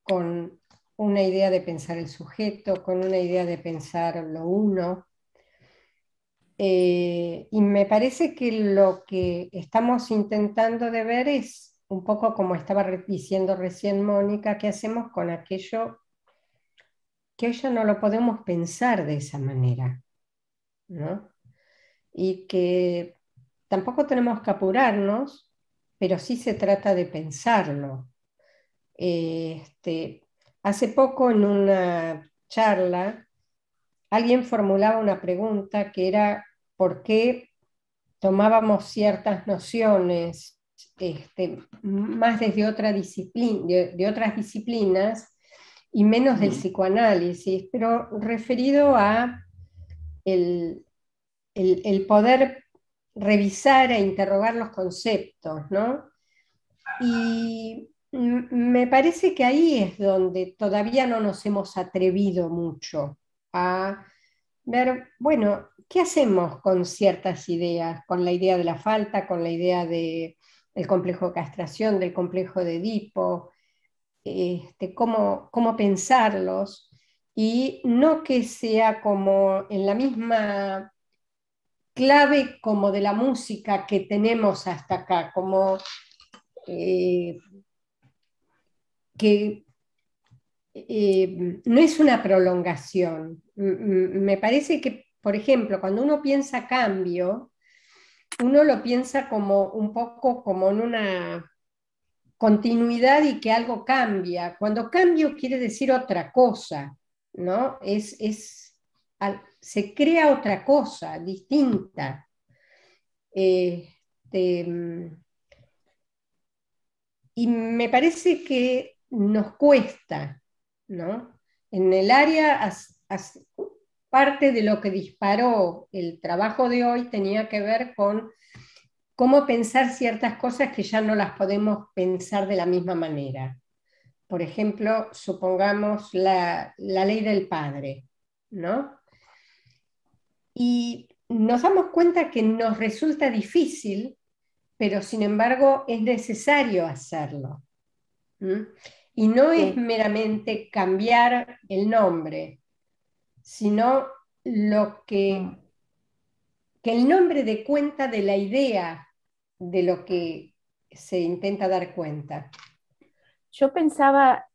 con una idea de pensar el sujeto, con una idea de pensar lo uno. Y me parece que lo que estamos intentando de ver es un poco como estaba diciendo recién Mónica, qué hacemos con aquello que hoy ya no lo podemos pensar de esa manera, ¿no? Y que tampoco tenemos que apurarnos, pero sí se trata de pensarlo. Hace poco en una charla alguien formulaba una pregunta que era ¿por qué tomábamos ciertas nociones más desde otra disciplina, de otras disciplinas y menos del psicoanálisis, pero referido a el poder revisar e interrogar los conceptos, ¿no? Y me parece que ahí es donde todavía no nos hemos atrevido mucho a ver, bueno, ¿qué hacemos con ciertas ideas? Con la idea de la falta, con la idea del complejo de castración, del complejo de Edipo, cómo pensarlos, y no que sea como en la misma clave como de la música que tenemos hasta acá, como que no es una prolongación. Me parece que, por ejemplo, cuando uno piensa cambio, uno lo piensa como un poco como en una continuidad y que algo cambia. Cuando cambio quiere decir otra cosa, ¿no? Se crea otra cosa distinta. Y me parece que nos cuesta, ¿no? En el área, parte de lo que disparó el trabajo de hoy tenía que ver con cómo pensar ciertas cosas que ya no las podemos pensar de la misma manera. Por ejemplo, supongamos la ley del padre, ¿no? Y nos damos cuenta que nos resulta difícil, pero sin embargo es necesario hacerlo. Y no es meramente cambiar el nombre, sino que el nombre dé cuenta de la idea de lo que se intenta dar cuenta. Yo pensaba,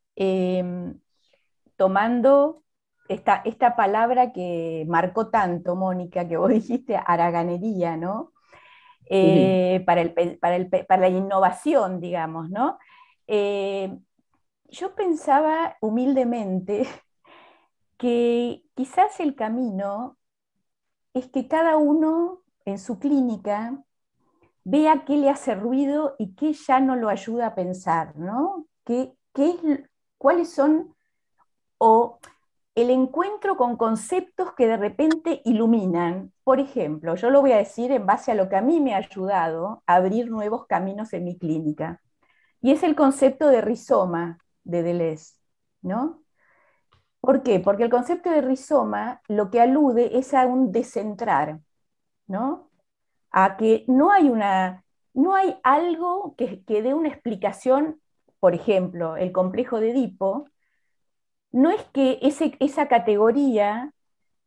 tomando esta palabra que marcó tanto, Mónica, que vos dijiste, haraganería, ¿no? Para la innovación, digamos, ¿no? Yo pensaba humildemente que quizás el camino es que cada uno en su clínica vea qué le hace ruido y qué ya no lo ayuda a pensar, ¿no? ¿Cuáles son, o el encuentro con conceptos que de repente iluminan? Por ejemplo, yo lo voy a decir en base a lo que a mí me ha ayudado a abrir nuevos caminos en mi clínica, y es el concepto de rizoma de Deleuze, ¿no? ¿Por qué? Porque el concepto de rizoma lo que alude es a un descentrar, ¿no? A que no hay algo que dé una explicación. Por ejemplo, el complejo de Edipo, no es que esa categoría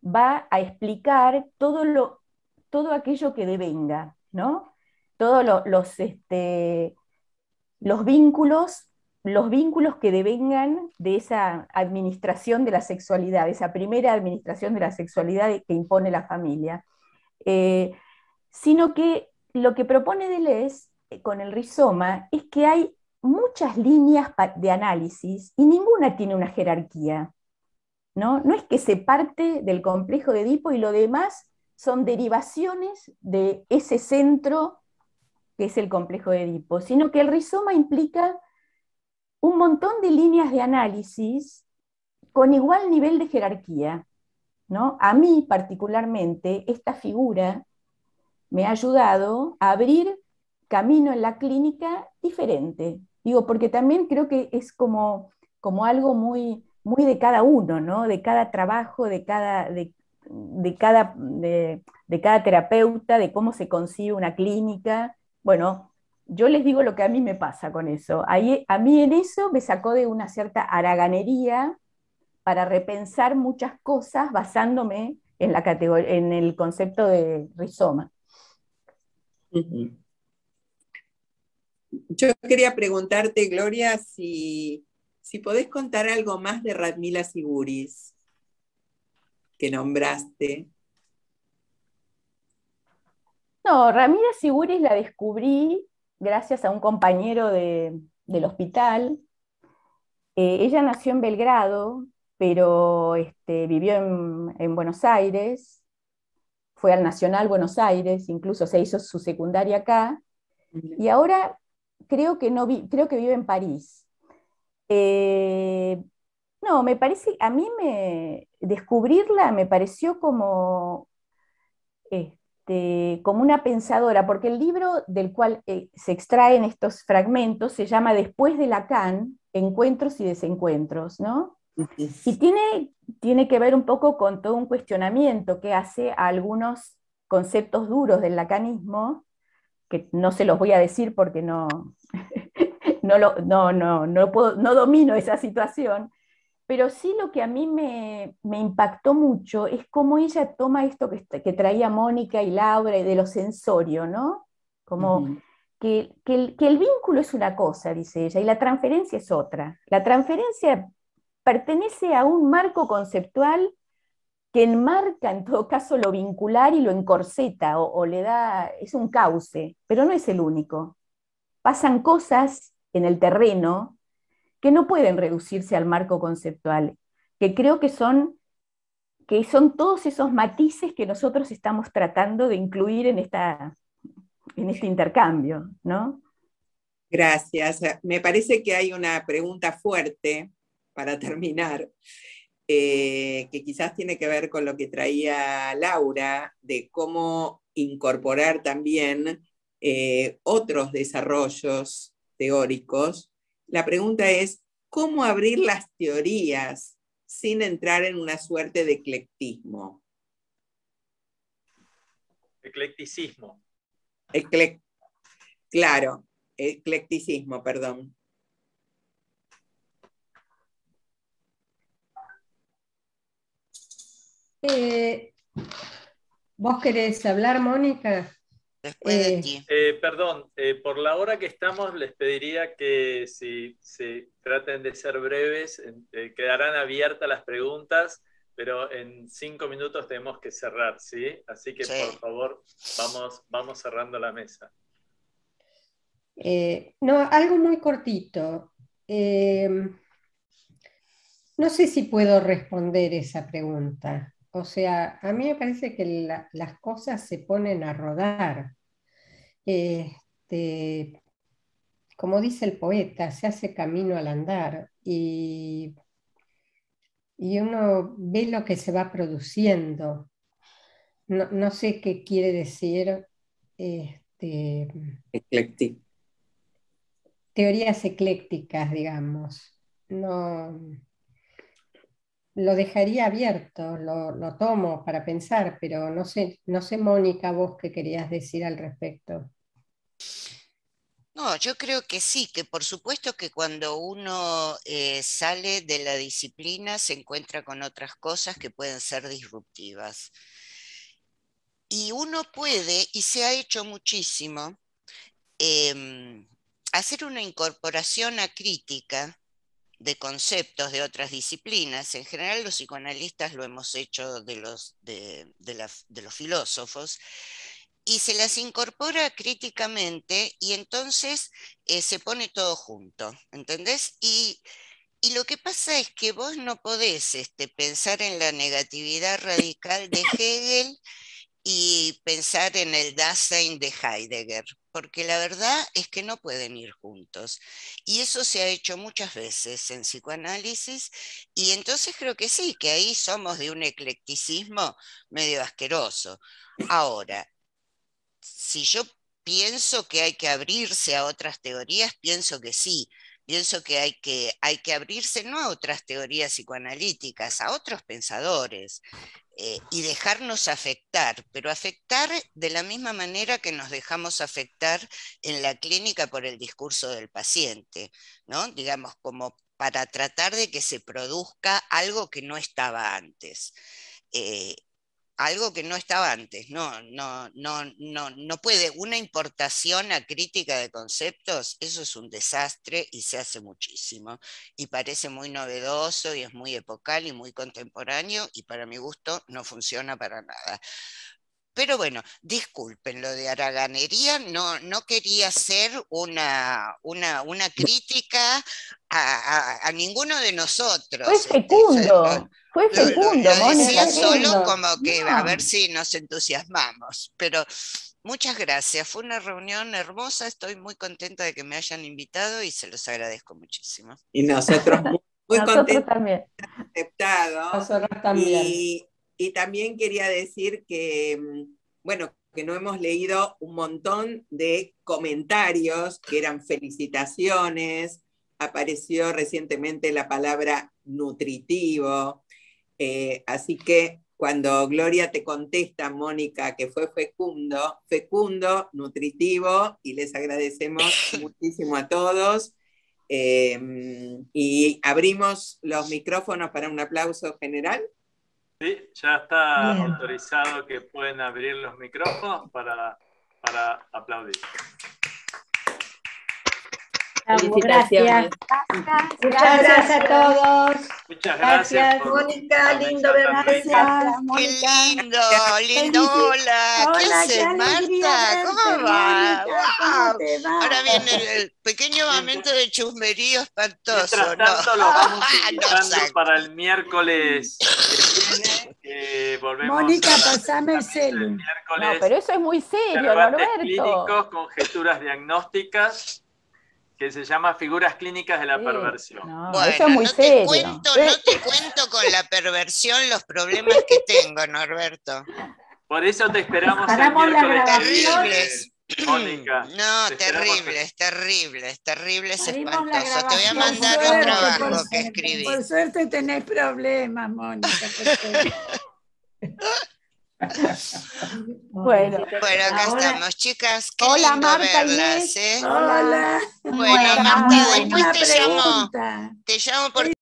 va a explicar todo aquello que devenga, ¿no? Todos los vínculos, los vínculos que devengan de esa administración de la sexualidad, de esa primera administración de la sexualidad que impone la familia. Sino que lo que propone Deleuze con el rizoma es que hay muchas líneas de análisis y ninguna tiene una jerarquía, ¿no? No es que se parte del complejo de Edipo y lo demás son derivaciones de ese centro que es el complejo de Edipo, sino que el rizoma implica un montón de líneas de análisis con igual nivel de jerarquía, ¿no? A mí particularmente esta figura me ha ayudado a abrir camino en la clínica diferente. Digo, porque también creo que es como algo muy, muy de cada uno, ¿no? De cada trabajo, de cada terapeuta, de cómo se concibe una clínica. Bueno, yo les digo lo que a mí me pasa con eso. A mí en eso me sacó de una cierta haraganería para repensar muchas cosas basándome en el concepto de rizoma. Yo quería preguntarte, Gloria, si podés contar algo más de Radmila Siguris, que nombraste. No, Ramírez Siguris la descubrí gracias a un compañero del hospital. Ella nació en Belgrado, pero vivió en Buenos Aires, fue al Nacional Buenos Aires, incluso se hizo su secundaria acá, y ahora creo que vive en París. No, me parece, descubrirla me pareció como una pensadora, porque el libro del cual se extraen estos fragmentos se llama Después de Lacan, Encuentros y Desencuentros, ¿no? Y tiene que ver un poco con todo un cuestionamiento que hace a algunos conceptos duros del lacanismo, que no se los voy a decir porque no domino esa situación, pero sí lo que a mí me impactó mucho es cómo ella toma esto que traía Mónica y Laura y de lo sensorio, ¿no? Como que el vínculo es una cosa, dice ella, y la transferencia es otra. La transferencia pertenece a un marco conceptual que enmarca en todo caso lo vincular y lo encorseta o le da, es un cauce, pero no es el único. Pasan cosas en el terreno que no pueden reducirse al marco conceptual, que creo que son todos esos matices que nosotros estamos tratando de incluir en este intercambio, ¿no? Gracias. Me parece que hay una pregunta fuerte para terminar, que quizás tiene que ver con lo que traía Laura, de cómo incorporar también otros desarrollos teóricos. La pregunta es, ¿cómo abrir las teorías sin entrar en una suerte de eclectismo? Eclecticismo. Claro, eclecticismo, perdón. ¿Vos querés hablar, Mónica? Después de ti. Perdón, por la hora que estamos les pediría que si traten de ser breves, quedarán abiertas las preguntas, pero en 5 minutos tenemos que cerrar, ¿sí? Así que por favor vamos cerrando la mesa. No, algo muy cortito. No sé si puedo responder esa pregunta. O sea, a mí me parece que las cosas se ponen a rodar. como dice el poeta, se hace camino al andar y uno ve lo que se va produciendo. No sé qué quiere decir Ecléctico. teorías eclécticas, digamos. No, lo dejaría abierto, lo tomo para pensar, pero no sé, Mónica, vos qué querías decir al respecto. No, yo creo que sí, que por supuesto que cuando uno sale de la disciplina se encuentra con otras cosas que pueden ser disruptivas. Y uno puede, y se ha hecho muchísimo, hacer una incorporación acrítica de conceptos de otras disciplinas. En general los psicoanalistas lo hemos hecho de los filósofos, y se las incorpora críticamente y entonces se pone todo junto, ¿entendés? Y lo que pasa es que vos no podés pensar en la negatividad radical de Hegel y pensar en el Dasein de Heidegger, porque la verdad es que no pueden ir juntos. Y eso se ha hecho muchas veces en psicoanálisis, y entonces creo que sí, que ahí somos de un eclecticismo medio asqueroso. Ahora, si yo pienso que hay que abrirse a otras teorías, pienso que sí. Pienso que hay que abrirse no a otras teorías psicoanalíticas, a otros pensadores. Y dejarnos afectar, pero afectar de la misma manera que nos dejamos afectar en la clínica por el discurso del paciente, ¿no? Digamos, como para tratar de que se produzca algo que no estaba antes. Algo que no estaba antes, no puede, una importación acrítica de conceptos, eso es un desastre y se hace muchísimo, y parece muy novedoso y es muy epocal y muy contemporáneo, y para mi gusto no funciona para nada. Pero bueno, disculpen, lo de haraganería no quería ser una crítica a ninguno de nosotros. Fue fecundo, lo decía Mónica. solo como que a ver si nos entusiasmamos. Pero muchas gracias, fue una reunión hermosa, estoy muy contenta de que me hayan invitado y se los agradezco muchísimo. Y nosotros muy contentos también. de haber aceptado. Nosotros también. Y también quería decir que, bueno, que no hemos leído un montón de comentarios que eran felicitaciones, apareció recientemente la palabra nutritivo, así que cuando Gloria te contesta, Mónica, que fue fecundo, nutritivo, y les agradecemos muchísimo a todos. Y abrimos los micrófonos para un aplauso general. Sí, ya está autorizado que pueden abrir los micrófonos para aplaudir. Felicitaciones. Muchas gracias a todos. Muchas gracias. Mónica, lindo verte. Qué lindo, hola. ¿Qué haces, Marta? ¿Cómo va? Wow. Ahora viene el pequeño momento de chusmerío espantoso. Mientras tanto, lo vamos invitando para el miércoles que viene. Volvemos Mónica, pasame el celu. No, pero eso es muy serio, Debates Norberto. clínicos, conjeturas diagnósticas, que se llama Figuras Clínicas de la Perversión. No, Bueno, eso es muy serio. no te cuento con la perversión los problemas que tengo, Norberto. Por eso te esperamos el Paramos la miércoles que grabación. viene, Mónica. No, Te esperamos terrible, es Abrimos la espantoso. Te voy a grabación. mandar Por un suerte, trabajo que escribí. Por suerte tenés problemas, Mónica. Bueno, Acá estamos, chicas. Qué Hola, lindo Marta, verlas, Inés. Hola. Bueno, Marta, después Una te llamo pregunta. por